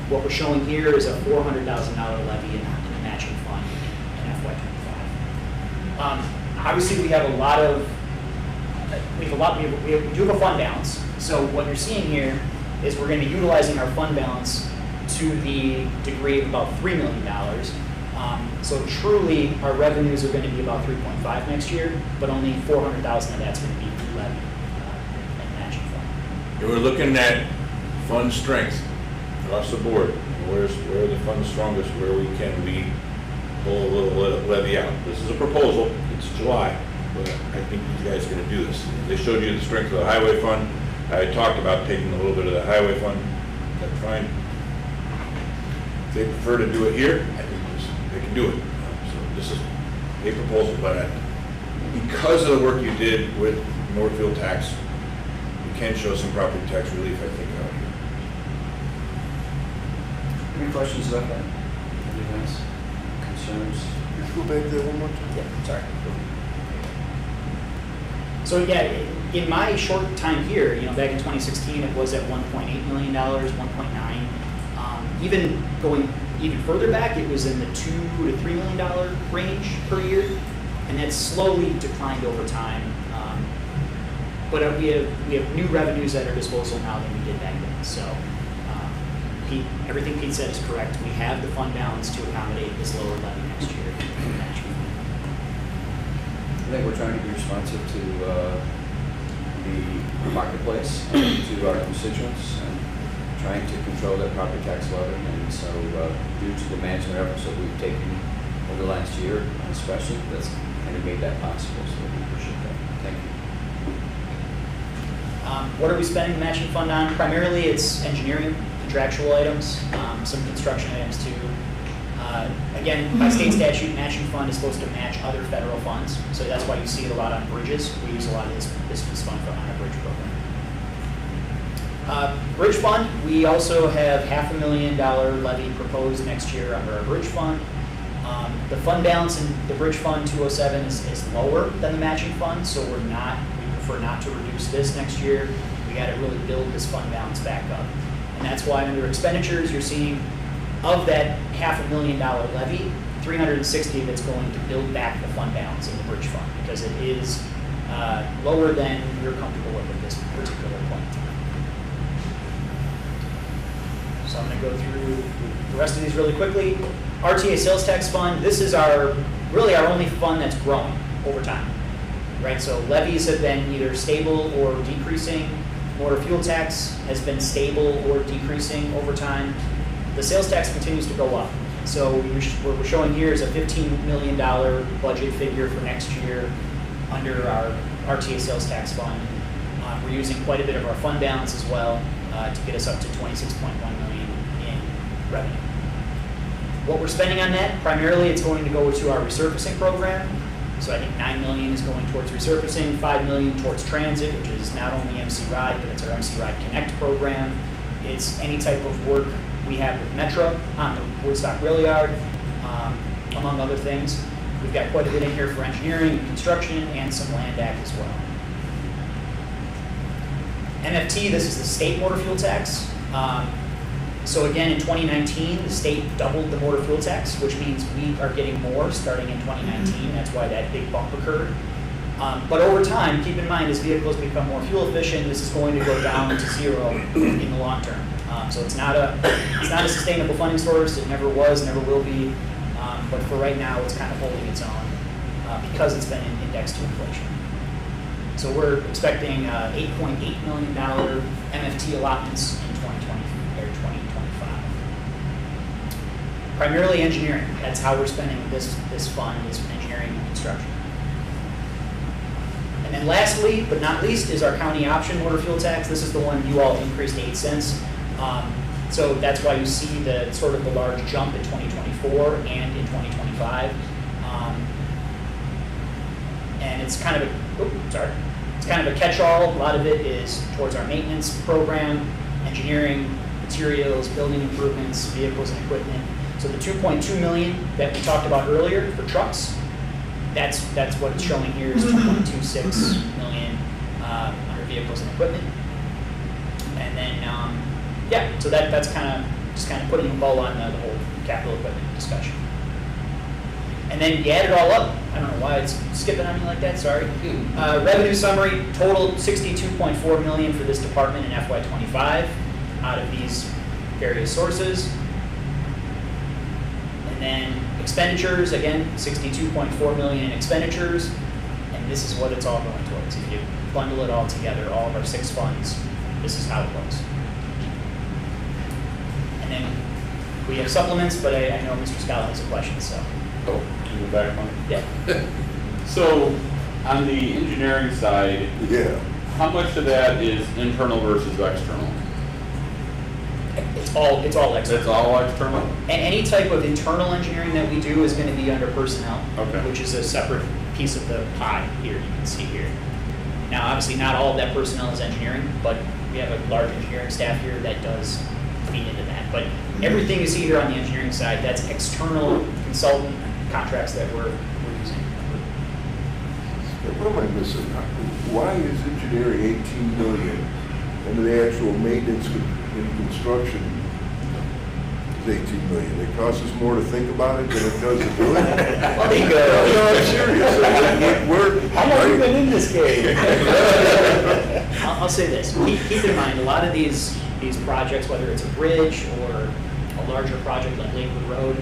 What we're showing here is a $400,000 levy in the matching fund in FY25. Obviously, we have a lot of, we do have a fund balance. So what you're seeing here is we're going to be utilizing our fund balance to the degree of about $3 million. So truly, our revenues are going to be about 3.5 next year, but only 400,000 of that's going to be levy and matching fund. And we're looking at fund strength across the board. Where are the funds strongest? Where can we pull a little levy out? This is a proposal. It's July, but I think these guys are going to do this. They showed you the strength of the highway fund. I talked about taking a little bit of the highway fund, that's fine. If they prefer to do it here, I think they can do it. So this is a proposal, but because of the work you did with motor fuel tax, you can show some property tax relief, I think, out here. Any questions about that? Anything else? Concerns? Go back there one more time. Yeah, sorry. So yeah, in my short time here, back in 2016, it was at $1.8 million, 1.9. Even going even further back, it was in the $2 to $3 million range per year, and that's slowly declined over time. But we have new revenues at our disposal now than we did back then. So Pete, everything Pete said is correct. We have the fund balance to accommodate this lower levy next year. I think we're trying to be responsive to the marketplace, to our constituents, and trying to control that property tax levy. And so due to the management efforts that we've taken over the last year, especially, that's kind of made that possible. So we appreciate that. Thank you. What are we spending the matching fund on? Primarily, it's engineering, contractual items, some construction items too. Again, by state statute, matching fund is supposed to match other federal funds, so that's why you see it a lot on bridges. We use a lot of this fund on our bridge program. Bridge fund, we also have $500,000 levy proposed next year under our bridge fund. The fund balance in the bridge fund 207 is lower than the matching fund, so we prefer not to reduce this next year. We got to really build this fund balance back up, and that's why under expenditures you're seeing, of that $500,000 levy, 360 of it's going to build back the fund balance in the bridge fund because it is lower than you're comfortable with at this particular point in time. So I'm going to go through the rest of these really quickly. RTA sales tax fund, this is really our only fund that's growing over time, right? So levies have been either stable or decreasing. Motor fuel tax has been stable or decreasing over time. The sales tax continues to go up. So what we're showing here is a $15 million budget figure for next year under our RTA sales tax fund. We're using quite a bit of our fund balance as well to get us up to $26.1 million in revenue. What we're spending on that, primarily it's going to go to our resurfacing program. So I think $9 million is going towards resurfacing, $5 million towards transit, which is not only MC Ride, but it's our MC Ride Connect program. It's any type of work we have with Metro on the Woodstock Rail Yard, among other things. We've got quite a bit in here for engineering and construction and some land act as well. MFT, this is the state motor fuel tax. So again, in 2019, the state doubled the motor fuel tax, which means we are getting more starting in 2019. That's why that big bump occurred. But over time, keep in mind, as vehicles become more fuel efficient, this is going to go down to zero in the long term. So it's not a sustainable funding source. It never was, never will be. But for right now, it's kind of holding its own because it's been indexed to inflation. So we're expecting $8.8 million MFT allotments in 2020 or 2025. Primarily engineering. That's how we're spending this fund, is engineering and construction. And then lastly, but not least, is our county option motor fuel tax. This is the one you all increased 8 cents. So that's why you see the sort of the large jump in 2024 and in 2025. And it's kind of it's kind of a catch-all. A lot of it is towards our maintenance program, engineering, materials, building improvements, vehicles and equipment. So the 2.2 million that we talked about earlier for trucks, that's what it's showing here is 2.26 million under vehicles and equipment. And then yeah, so that's kind of putting a bow on the whole capital equipment discussion. And then you add it all up. I don't know why it's skipping on me like that, sorry. Revenue summary, total $62.4 million for this department in FY25 out of these various sources. And then expenditures, again, $62.4 million in expenditures. And this is what it's all going towards. If you bundle it all together, all of our 6 funds, this is how it looks. And then we have supplements, but I know Mr. Scott has a question, so. Oh, can you go back one? Yeah. So, on the engineering side, Yeah. how much of that is internal versus external? It's all external. It's all external? And any type of internal engineering that we do is going to be under personnel, Okay. which is a separate piece of the pie here, you can see here. Now, obviously, not all of that personnel is engineering, but we have a large engineering staff here that does feed into that. But everything you see here on the engineering side, that's external consultant contracts that we're using. What am I missing? Why is engineering 18 million and the actual maintenance in construction is 18 million? It costs us more to think about it than it does to do it? Well, No, I'm serious. How long have you been in this game? I'll say this, keep in mind, a lot of these projects, whether it's a bridge or a larger project like Lakewood Road,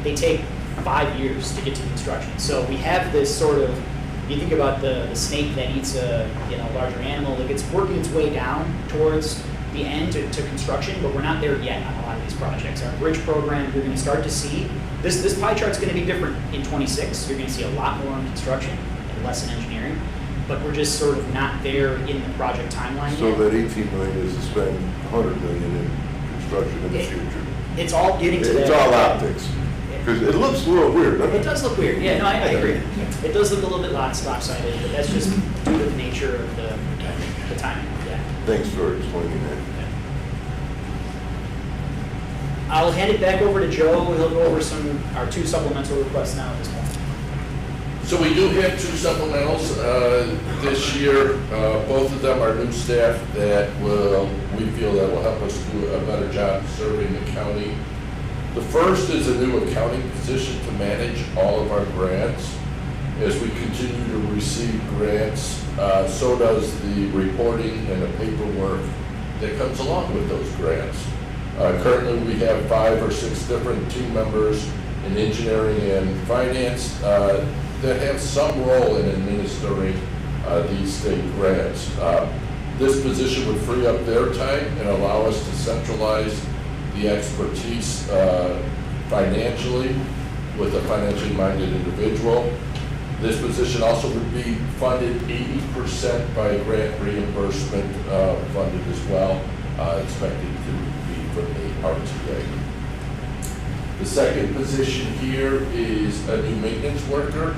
they take 5 years to get to construction. So we have this sort of, you think about the snake that eats a larger animal, like it's working its way down towards the end to construction, but we're not there yet on a lot of these projects. Our bridge program, you're going to start to see, this pie chart's going to be different in 26. You're going to see a lot more in construction and less in engineering, but we're just sort of not there in the project timeline So yet. that 18 million is to spend 100 million in construction in the future. It's all getting to that. It's all optics. Because it looks a little weird, doesn't It it? does look weird, yeah, no, I agree. It does look a little bit lopsided, but that's just due to the nature of the timing, yeah. Thanks for explaining that. I'll hand it back over to Joe, he'll go over our 2 supplemental requests now at this point. So we do have 2 supplementals this year. Both of them are new staff that we feel that will help us do a better job serving the county. The first is a new accounting position to manage all of our grants. As we continue to receive grants, so does the reporting and the paperwork that comes along with those grants. Currently, we have 5 or 6 different team members in engineering and finance that have some role in administering these state grants. This position would free up their time and allow us to centralize the expertise financially with a financially minded individual. This position also would be funded 80% by grant reimbursement funded as well, expected to be from the RTA. The second position here is a new maintenance worker.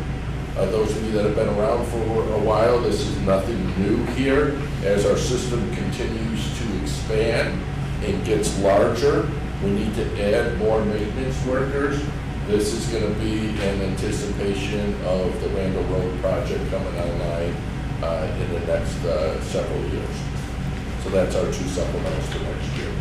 Those of you that have been around for a while, this is nothing new here. As our system continues to expand and gets larger, we need to add more maintenance workers. This is going to be in anticipation of the Randall Road project coming online in the next several years. So that's our 2 supplementals for next year.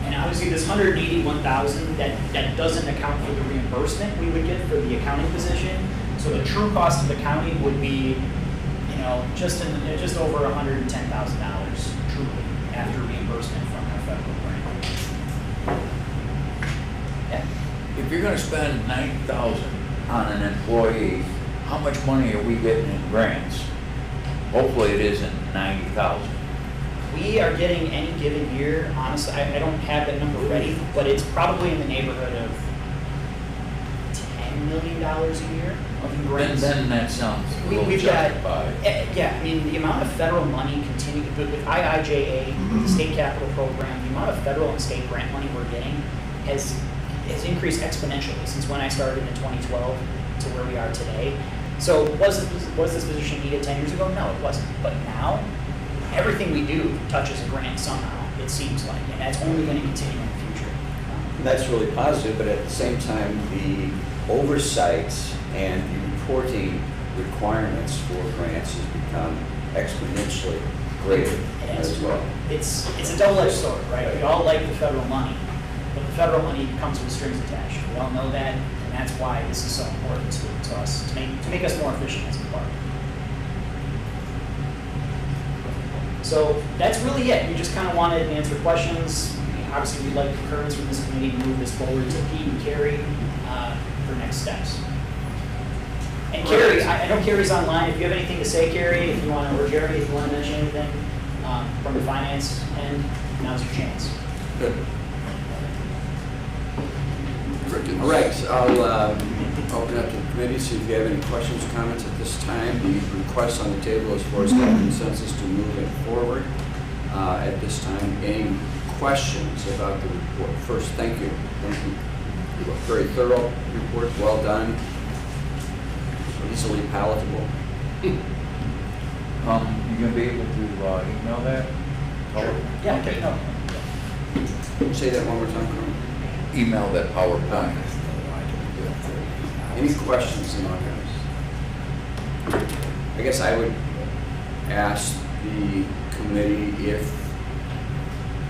And obviously, this $181,000, that doesn't account for the reimbursement we would get for the accounting position. So the true cost of the county would be, just over $110,000 truly after reimbursement from our federal grant. Yeah. If you're gonna spend 90,000 on an employee, how much money are we getting in grants? Hopefully it isn't 90,000. We are getting any given year, honestly, I don't have that number ready, but it's probably in the neighborhood of $10 million a year of grants. Then that sounds a little We've got, justified. yeah, I mean, the amount of federal money with IIJA, the state capital program, the amount of federal and state grant money we're getting has increased exponentially since when I started in 2012 to where we are today. So was this position needed 10 years ago? No, it wasn't. But now, everything we do touches a grant somehow, it seems like, and that's only going to continue in the future. That's really positive, but at the same time, the oversight and the reporting requirements for grants has become exponentially greater as well. It's a double-edged sword, right? We all like the federal money, but the federal money comes with strings attached. We all know that, and that's why this is so important to us, to make us more efficient as a department. So that's really it. We just kind of wanted to answer questions. Obviously, we'd like concurrence from this committee to move this forward to Pete and Carrie for next steps. And Carrie, I know Carrie's online. If you have anything to say, Carrie, if you want to, or Jeremy, if you want to mention anything from the finance end, now's your chance. All right, I'll open up to the committee, see if you have any questions or comments at this time. The request on the table is for staff consensus to move it forward. At this time, any questions about the report? First, thank you. Thank you. Very thorough report, well done, easily palatable. You gonna be able to email that? Sure. Yeah, Okay. no. Say that one more time, Carmen. Email that PowerPoint. Any questions in August? I guess I would ask the committee if,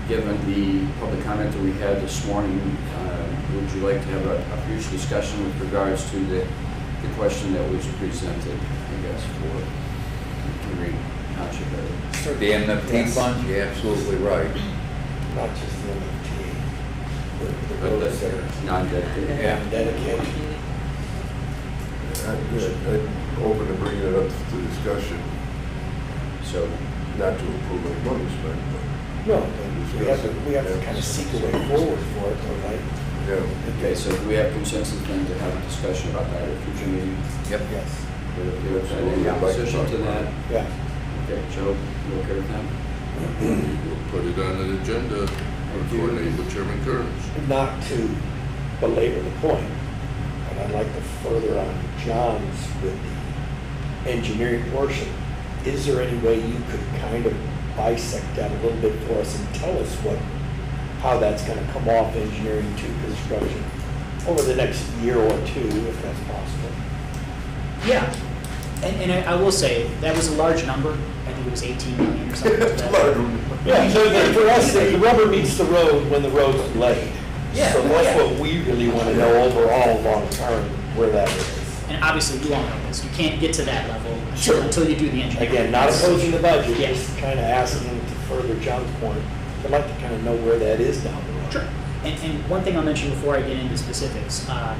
given the public comment that we had this morning, would you like to have a future discussion with regards to the question that was presented, I guess, for Green Township area? The MFT funds, you're absolutely right. Not just the MFT, the But roads that the are non-dedicated. dedicated. I'm open to bringing it up to discussion, So, not to approve any money spent, but, No, we have to kind of seek a way forward for it, though, right? yeah. okay, so do we have consensus then to have a discussion about that at a future meeting? Yep. Yes. Are you okay with that? Any opposition to that? Yeah. Okay, Joe, you okay with that? We'll put it on the agenda, or coordinate with Chairman Kearns. Not to belabor the point, but I'd like to further on John's with the engineering portion. Is there any way you could kind of bisect that a little bit for us and tell us how that's gonna come off engineering to construction over the next year or two, if that's possible? Yeah, and I will say, that was a large number. I think it was 18 million or something like that. Yeah, so for us, the rubber meets the road when the road's laid. Yeah, So that's yeah. what we really want to know overall, long term, where that is. And obviously, you all know this, you can't get to that level Sure. until you do the engineering. Again, not opposing the budget, Yeah. just kind of asking to further John's point. I'd like to kind of know where that is down the road. Sure. And one thing I'll mention before I get into specifics, a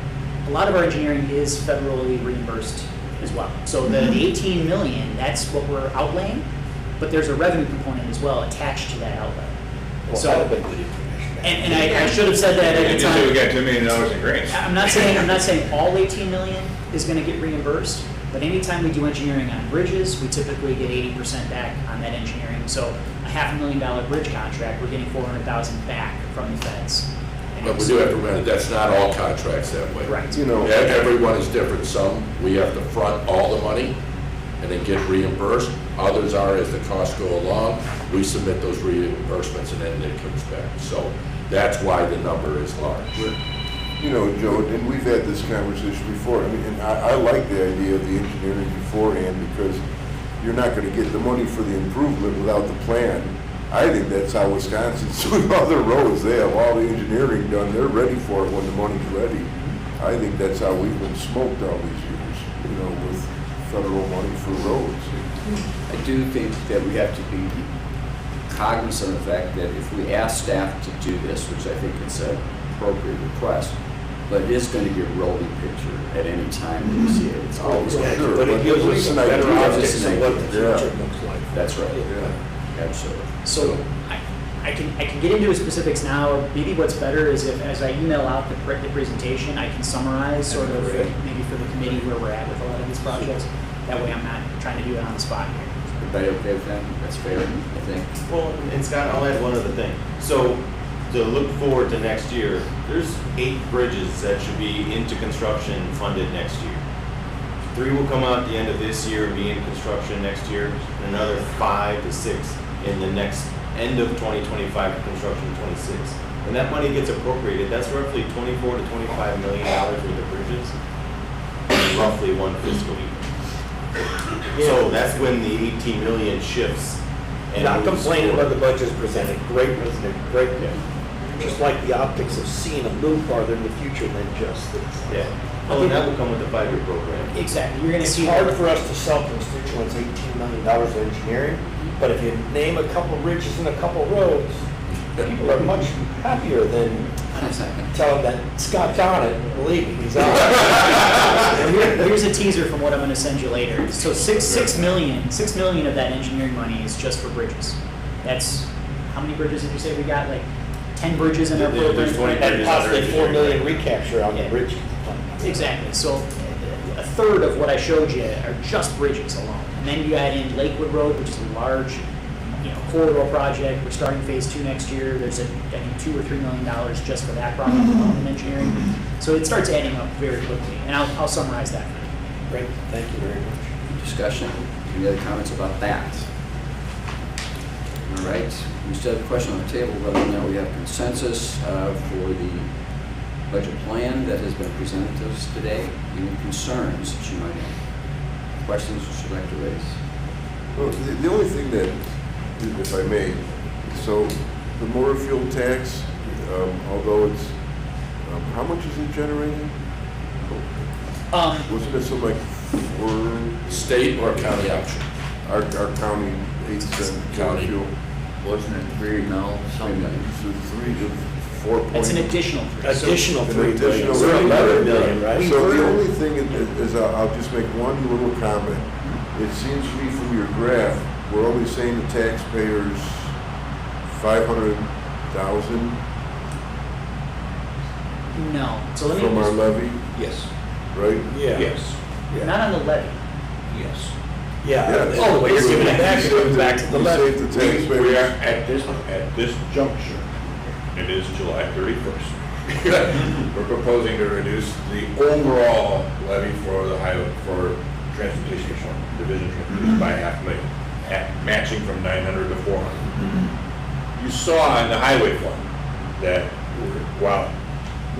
lot of our engineering is federally reimbursed as well. So the 18 million, that's what we're outlaying, but there's a revenue component as well attached to that outlay. Well, So, that'd be good information. and I should have said that at the Just say we time. got $2 million in grants. I'm not saying all 18 million is gonna get reimbursed, but anytime we do engineering on bridges, we typically get 80% back on that engineering. So a $500,000 bridge contract, we're getting 400,000 back from the feds. And But we it's- do have to remember, that's not all contracts that way. Right. You know, Everyone is different. Some, we have to front all the money and then get reimbursed. Others are, as the costs go along, we submit those reimbursements and then it comes back. So that's why the number is large. you know, Joe, and we've had this conversation before, I mean, and I like the idea of the engineering beforehand because you're not gonna get the money for the improvement without the plan. I think that's how Wisconsin's doing other roads. They have all the engineering done. They're ready for it when the money's ready. I think that's how we've been smoked all these years, you know, with federal money for roads. I do think that we have to be cognizant of the fact that if we ask staff to do this, which I think is an appropriate request, but it is going to be a rolling picture at any time that you see it. It's always going to Sure, But it gives us a better optics of what the Yeah. future looks like. That's right. Yeah. Absolutely. So I can get into specifics now, or maybe what's better is if, as I email out the presentation, I can summarize sort of maybe for the committee where we're at with a lot of these projects. That way I'm not trying to do it on the spot here. Everybody okay with that? That's fair, I think. Well, and Scott, I'll add one other thing. So, to look forward to next year, there's 8 bridges that should be into construction funded next year. 3 will come out at the end of this year and be in construction next year, and another 5 to 6 in the next end of 2025 to construction 26. When that money gets appropriated, that's roughly $24 to $25 million worth of bridges, in roughly one fiscal year. So that's when the 18 million shifts. And Not moves complaining about forward. the budgets presented, great presented, great. Just like the optics of seeing a little farther in the future than just this. Yeah, well, and that will come with the 5-year program. Exactly, you're gonna It's see. hard for us to sell constituents $18 million of engineering, but if you name a couple bridges and a couple roads, people are much happier than tell them that Scott's on it, believe me, he's on it. Here's a teaser from what I'm gonna send you later. So 6 million of that engineering money is just for bridges. That's, how many bridges did you say we got? Like 10 bridges in our There's program? 20 And bridges possibly under 4 million engineering. recapture on the Yeah. bridge. Exactly, so third of what I showed you are just bridges alone. And then you add in Lakewood Road, which is a large, corridor project. We're starting phase 2 next year. There's I think $2 or $3 million just for that project alone in engineering. So it starts adding up very quickly, and I'll summarize that for you. Great, thank you very much. Discussion, any other comments about that? All right, we still have a question on the table, whether or not we have consensus for the budget plan that has been presented to us today. Any concerns that you might have? Questions that you'd like to raise? Well, the only thing that, if I may, so the motor fuel tax, although it's, how much is it generating? Wasn't it something like 4? State or county option? Our county 8-cent county fuel. Wasn't it 3 mil, something? So 3 to 4 point. It's an additional $3. Additional An $3 million. additional We're $3 $11 million, right? So the only thing is, I'll just make one little comment. It seems to me from your graph, we're only saying the taxpayers 500,000 No. So let me from our levy, Yes. right? Yeah. Yes. Yeah. not on the levy. Yes. Yeah. Oh, the way you're giving it back, you're giving it back to the We levy. saved the We are taxpayers. at this juncture, it is July 31st. We're proposing to reduce the overall levy for the highway, for transportation division by $500,000, matching from 900 to 400. You saw in the highway fund that while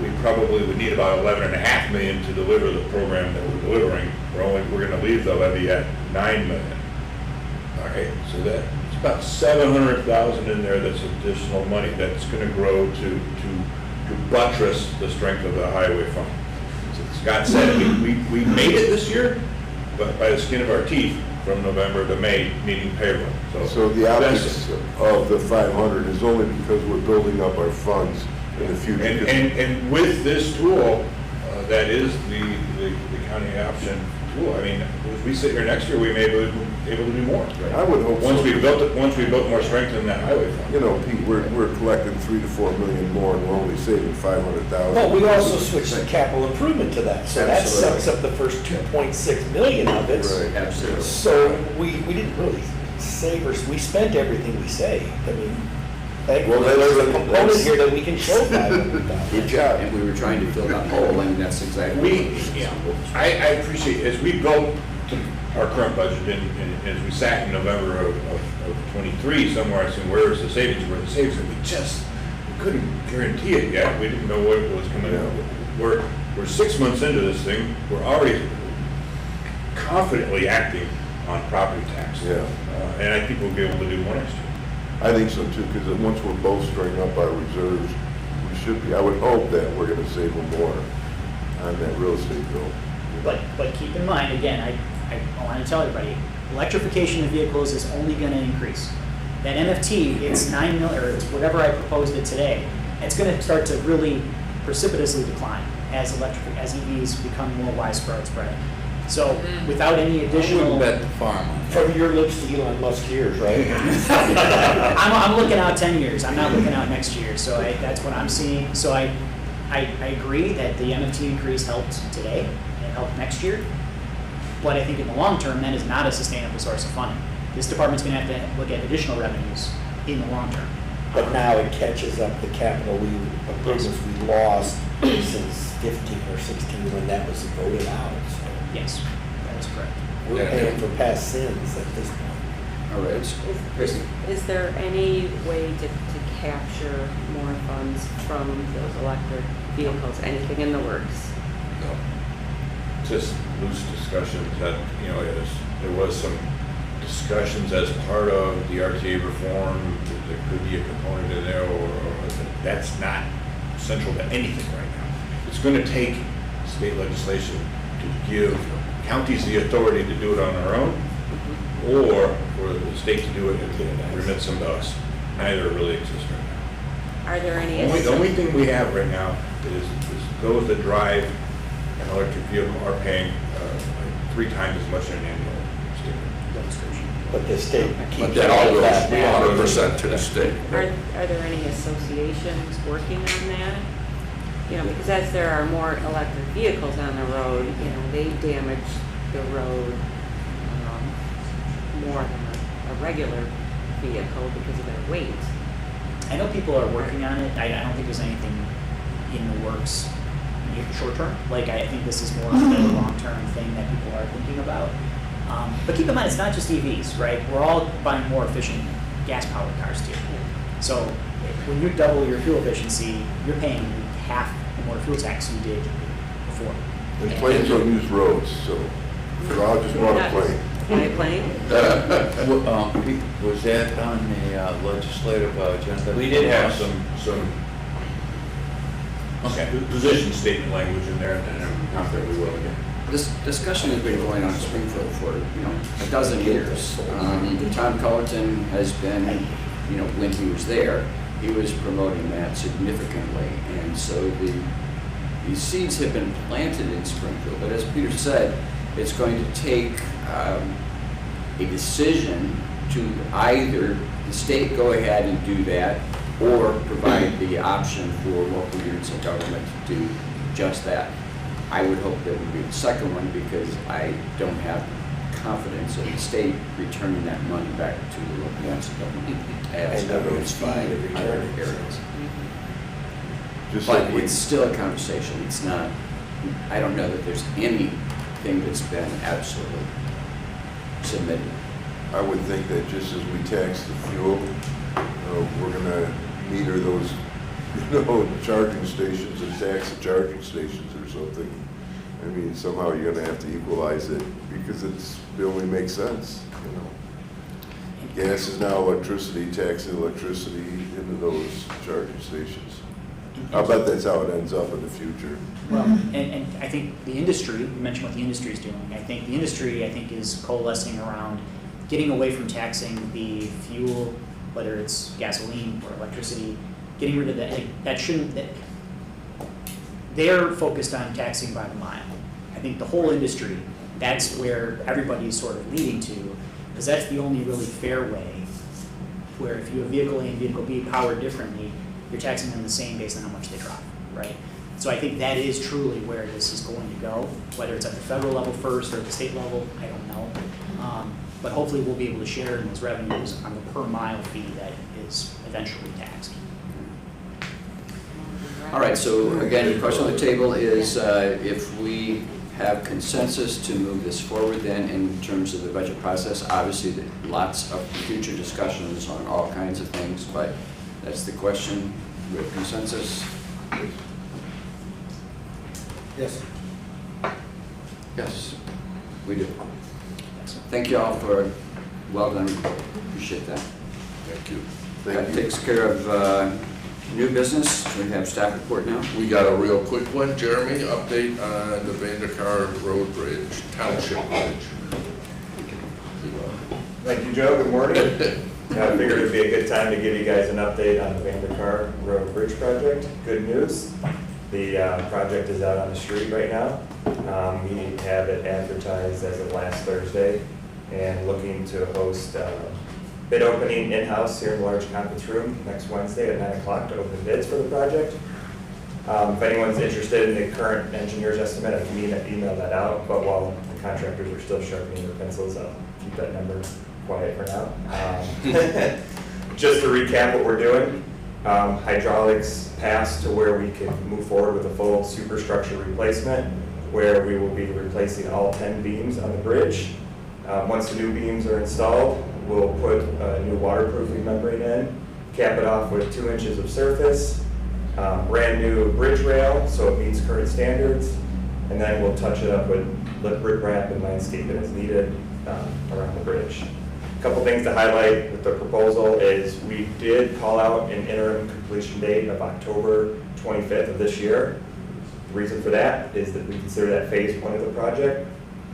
we probably would need about $11.5 million to deliver the program that we're delivering, we're going to leave the levy at $9 million. All right, so that's about $700,000 in there. That's additional money that's going to grow to buttress the strength of the highway fund. As Scott said, we made it this year, but by the skin of our teeth from November to May, needing payroll. So the optics of the 500 is only because we're building up our funds in the future. And with this tool, that is the county option tool. I mean, as we sit here next year, we may be able to do more. I would hope Once so. we built more strength in that highway fund. You know, Pete, we're collecting 3 to 4 million more, and we're only saving 500,000. Well, we also switched the capital improvement to that, so that Absolutely. sucks up the first 2.6 million of it. Right. Absolutely. So we didn't really save, or we spent everything we saved. I mean, thankfully, Well, that's- there's a component that's- here that we can show 500,000. Good job. And we were trying to fill that hole, and that's exactly. I appreciate, as we built our current budget, and as we sat in November of 23, somewhere, I said, where's the savings, and we couldn't guarantee it yet. We didn't know what was coming out. We're 6 months into this thing, we're already confidently acting on property tax. Yeah. And I think we'll be able to do more next year. I think so too, because once we're bolstering up our reserves, we should be, I would hope that we're gonna save them more on that real estate bill. But keep in mind, again, I want to tell everybody, electrification of vehicles is only going to increase. That MFT, it's 9 million, or it's whatever I proposed it today, it's going to start to really precipitously decline as EVs become more widespread. So without any additional, Bet the farm on that. From your lips to Elon Musk ears, right? I'm looking out 10 years. I'm not looking out next year. So that's what I'm seeing. So I agree that the MFT increase helped today and helped next year. But I think in the long term, that is not a sustainable source of funding. This department's going to have to look at additional revenues in the long term. But now it catches up the capital improvements we lost since 15 or 16 when that was voted out. So Yes, that is correct. we're paying for past sins at this point. All right, Christie. Is there any way to capture more funds from those electric vehicles? Anything in the works? No. Just loose discussions that, there was some discussions as part of the RTA reform, that there could be a component in there, or that's not central to anything right now. It's going to take state legislation to give counties the authority to do it on their own, or for the state to do it and remit some to us. Neither really exists right now. Are there any? The only thing we have right now is those that drive an electric vehicle are paying 3 times as much in an annual demonstration. But the state keeps. But that all goes that. 100% to the state. Are there any associations working on that? know, because as there are more electric vehicles on the road, you know, they damage the road more than a regular vehicle because of their weight. I know people are working on it. I don't think there's anything in the works short term. Like, I think this is more of a long-term thing that people are thinking about. But keep in mind, it's not just EVs, right? We're all buying more efficient gas-powered cars too. So when you double your fuel efficiency, you're paying half the more fuel tax you did before. And planes don't use roads, so I just want a plane. My plane? Was that on the legislative agenda? We did have some position statement language in there, and I'm confident we will again. This discussion has been going on in Springfield for, a dozen years. Tom Cullerton has been, when he was there, he was promoting that significantly. And so these seeds have been planted in Springfield. But as Peter said, it's going to take a decision to either the state go ahead and do that or provide the option for local units of government to do just that. I would hope that would be the second one because I don't have confidence in the state returning that money back to the local units of government as evidenced by other areas. But it's still a conversation. It's not, I don't know that there's anything that's been absolutely submitted. I would think that just as we tax the fuel, we're going to meter those, charging stations and tax the charging stations or something. I mean, somehow you're going to have to equalize it because it only makes sense, Gas is now electricity, taxing electricity into those charging stations. I bet that's how it ends up in the future. Well, and I think the industry, you mentioned what the industry is doing. I think the industry, is coalescing around getting away from taxing the fuel, whether it's gasoline or electricity, getting rid of that. They're focused on taxing by the mile. I think the whole industry, that's where everybody's sort of leading to, because that's the only really fair way, where if you have vehicle A and vehicle B powered differently, you're taxing them the same based on how much they drive, right? So I think that is truly where this is going to go, whether it's at the federal level first or at the state level, I don't know. But hopefully we'll be able to share in those revenues on the per mile fee that is eventually taxed. All right, so again, the question on the table is if we have consensus to move this forward then in terms of the budget process. Obviously, lots of future discussions on all kinds of things, but that's the question with consensus. Yes. Yes, we do. Thank you all for, well done, appreciate that. Thank you. That takes care of new business. We have staff report now. We got a real quick one, Jeremy, update on the Vandercar Road Bridge, Township Bridge. Thank you, Joe. Good morning. I figured it'd be a good time to give you guys an update on the Vandercar Road Bridge project. Good news, the project is out on the street right now. We have it advertised as of last Thursday and looking to host bid opening in-house here in the large conference room next Wednesday at 9 o'clock to open bids for the project. If anyone's interested in the current engineer's estimate, I can email that out, but while the contractors are still sharpening their pencils, I'll keep that number quiet for now. Just to recap what we're doing, hydraulics passed to where we can move forward with a full superstructure replacement, where we will be replacing all 10 beams on the bridge. Once the new beams are installed, we'll put a new waterproofing membrane in, cap it off with 2 inches of surface, brand new bridge rail so it meets current standards, and then we'll touch it up with rip wrap and landscape as needed around the bridge. A couple things to highlight with the proposal is we did call out an interim completion date of October 25th of this year. The reason for that is that we consider that phase 1 of the project.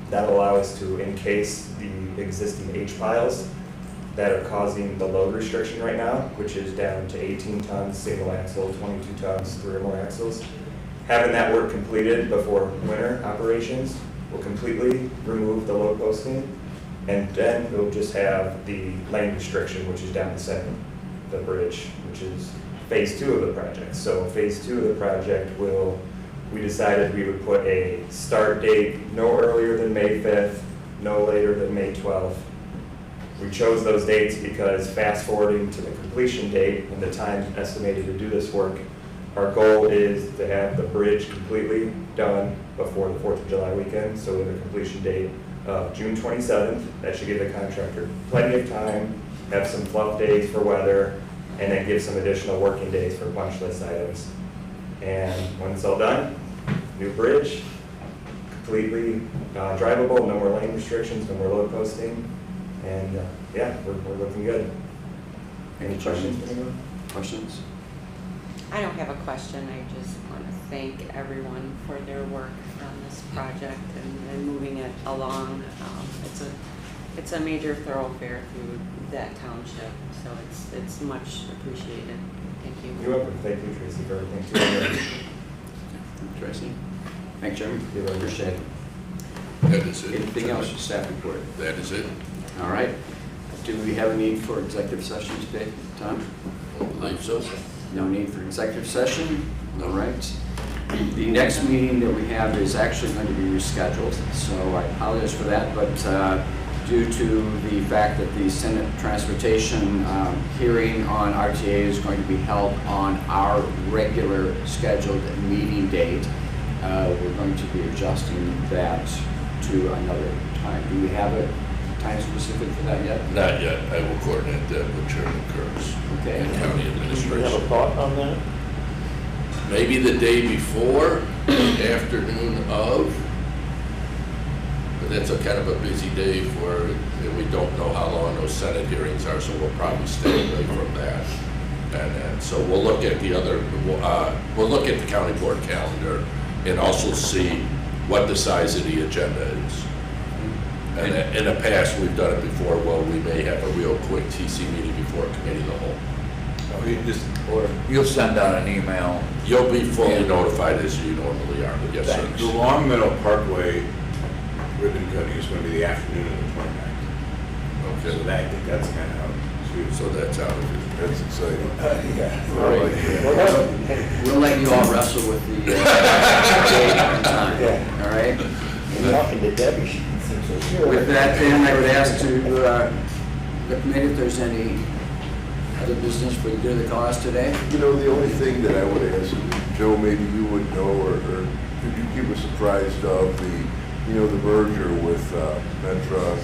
That'll allow us to encase the existing H piles that are causing the load restriction right now, which is down to 18 tons single axle, 22 tons 3 or more axles. Having that work completed before winter operations will completely remove the load posting, and then we'll just have the lane restriction, which is down the center of the bridge, which is phase 2 of the project. So phase 2 of the project we decided we would put a start date no earlier than May 5th, no later than May 12th. We chose those dates because fast forwarding to the completion date and the time estimated to do this work, our goal is to have the bridge completely done before the 4th of July weekend, so with a completion date of June 27th. That should give the contractor plenty of time, have some fluff days for weather, and then give some additional working days for punch list items. And when it's all done, new bridge, completely drivable, no more lane restrictions, no more load posting, and yeah, we're looking good. Any questions for anyone? Questions? I don't have a question. I just want to thank everyone for their work on this project and moving it along. It's a major thoroughfare through that township, so it's much appreciated. Thank you. You're welcome. Thank you, Tracy, for everything too. Tracy? Thanks, Jeremy. I appreciate it. That is it. Anything else, staff report? That is it. All right. Do we have a need for executive session today, Tom? I believe so. No need for executive session? All right. The next meeting that we have is actually going to be rescheduled, so I apologize for that, but due to the fact that the Senate Transportation hearing on RTA is going to be held on our regular scheduled meeting date, we're going to be adjusting that to another time. Do we have a time specific for that yet? Not yet. I will coordinate that with Chairman Kurtz Okay. and County Do you have Administration. a thought on that? Maybe the day before, afternoon of, but that's a kind of a busy day and we don't know how long those Senate hearings are, so we'll probably stay away from that. And so we'll look at we'll look at the county board calendar and also see what the size of the agenda is. And in the past, we've done it before, well, we may have a real quick TC meeting before committee of the whole. Or you'll send out an email. You'll be fully notified as you normally are, but yes, sir. The Long Meadow Parkway ribbon cutting is going to be the afternoon of the 29th. Okay. So I think that's kind of how it's So that's out of it. That's exciting. Yeah. I like that. We'll let you all wrestle with the date and time, Yeah. all right? I'm talking to Debbie, she seems so sure. With that, then, I would ask to the committee if there's any other business for the good of the cause today. You know, the only thing that I would ask, Joe, maybe you would know, or could you keep us apprised of the merger with Metra,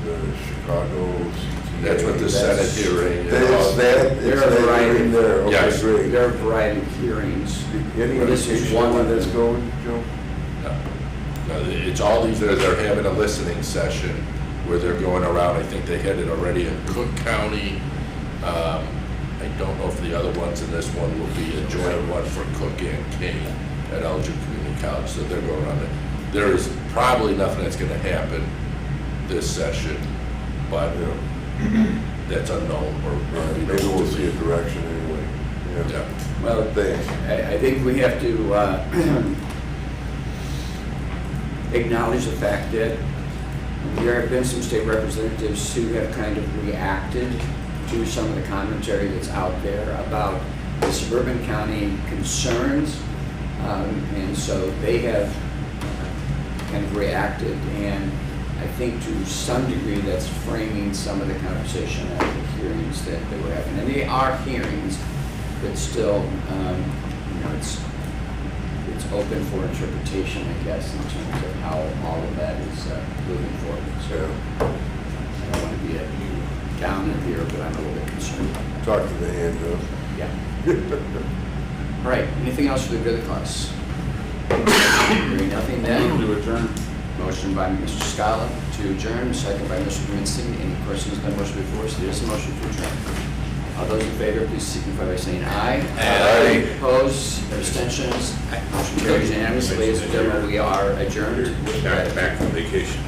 the Chicago CTA? That's what the Senate hearing is. There are a variety of there. Okay, Yes. great. There are a variety of hearings. Any This is indication one where of that's them. going, Joe? No, it's all these, they're having a listening session where they're going around, I think they had it already in Cook County. I don't know if the other ones in this one will be a joint one for Cook and King at Elgin Community College, so they're going on it. There is probably nothing that's gonna happen this session, but that's unknown, or Maybe we'll see a direction anyway. Yeah. Well, Thanks. I think we have to acknowledge the fact that there have been some state representatives who have kind of reacted to some of the commentary that's out there about the suburban county concerns, and so they have kind of reacted, and I think to some degree that's framing some of the conversation at the hearings that they were having. And they are hearings, but still, it's open for interpretation, I guess, in terms of how all of that is moving forward. So I don't want to be a downer here, but I'm a little bit concerned. Talk to the hand, though. Yeah. All right, anything else for the good of the cause? Hearing nothing then. To adjourn. Motion by Mr. Scala to adjourn, second by Mr. Winston. Any questions on the motion before us? There is a motion to adjourn. All those in favor, please signify by saying aye. Aye. Opposed, abstentions, motion carries unanimously. Ladies and gentlemen, we are adjourned. back from vacation.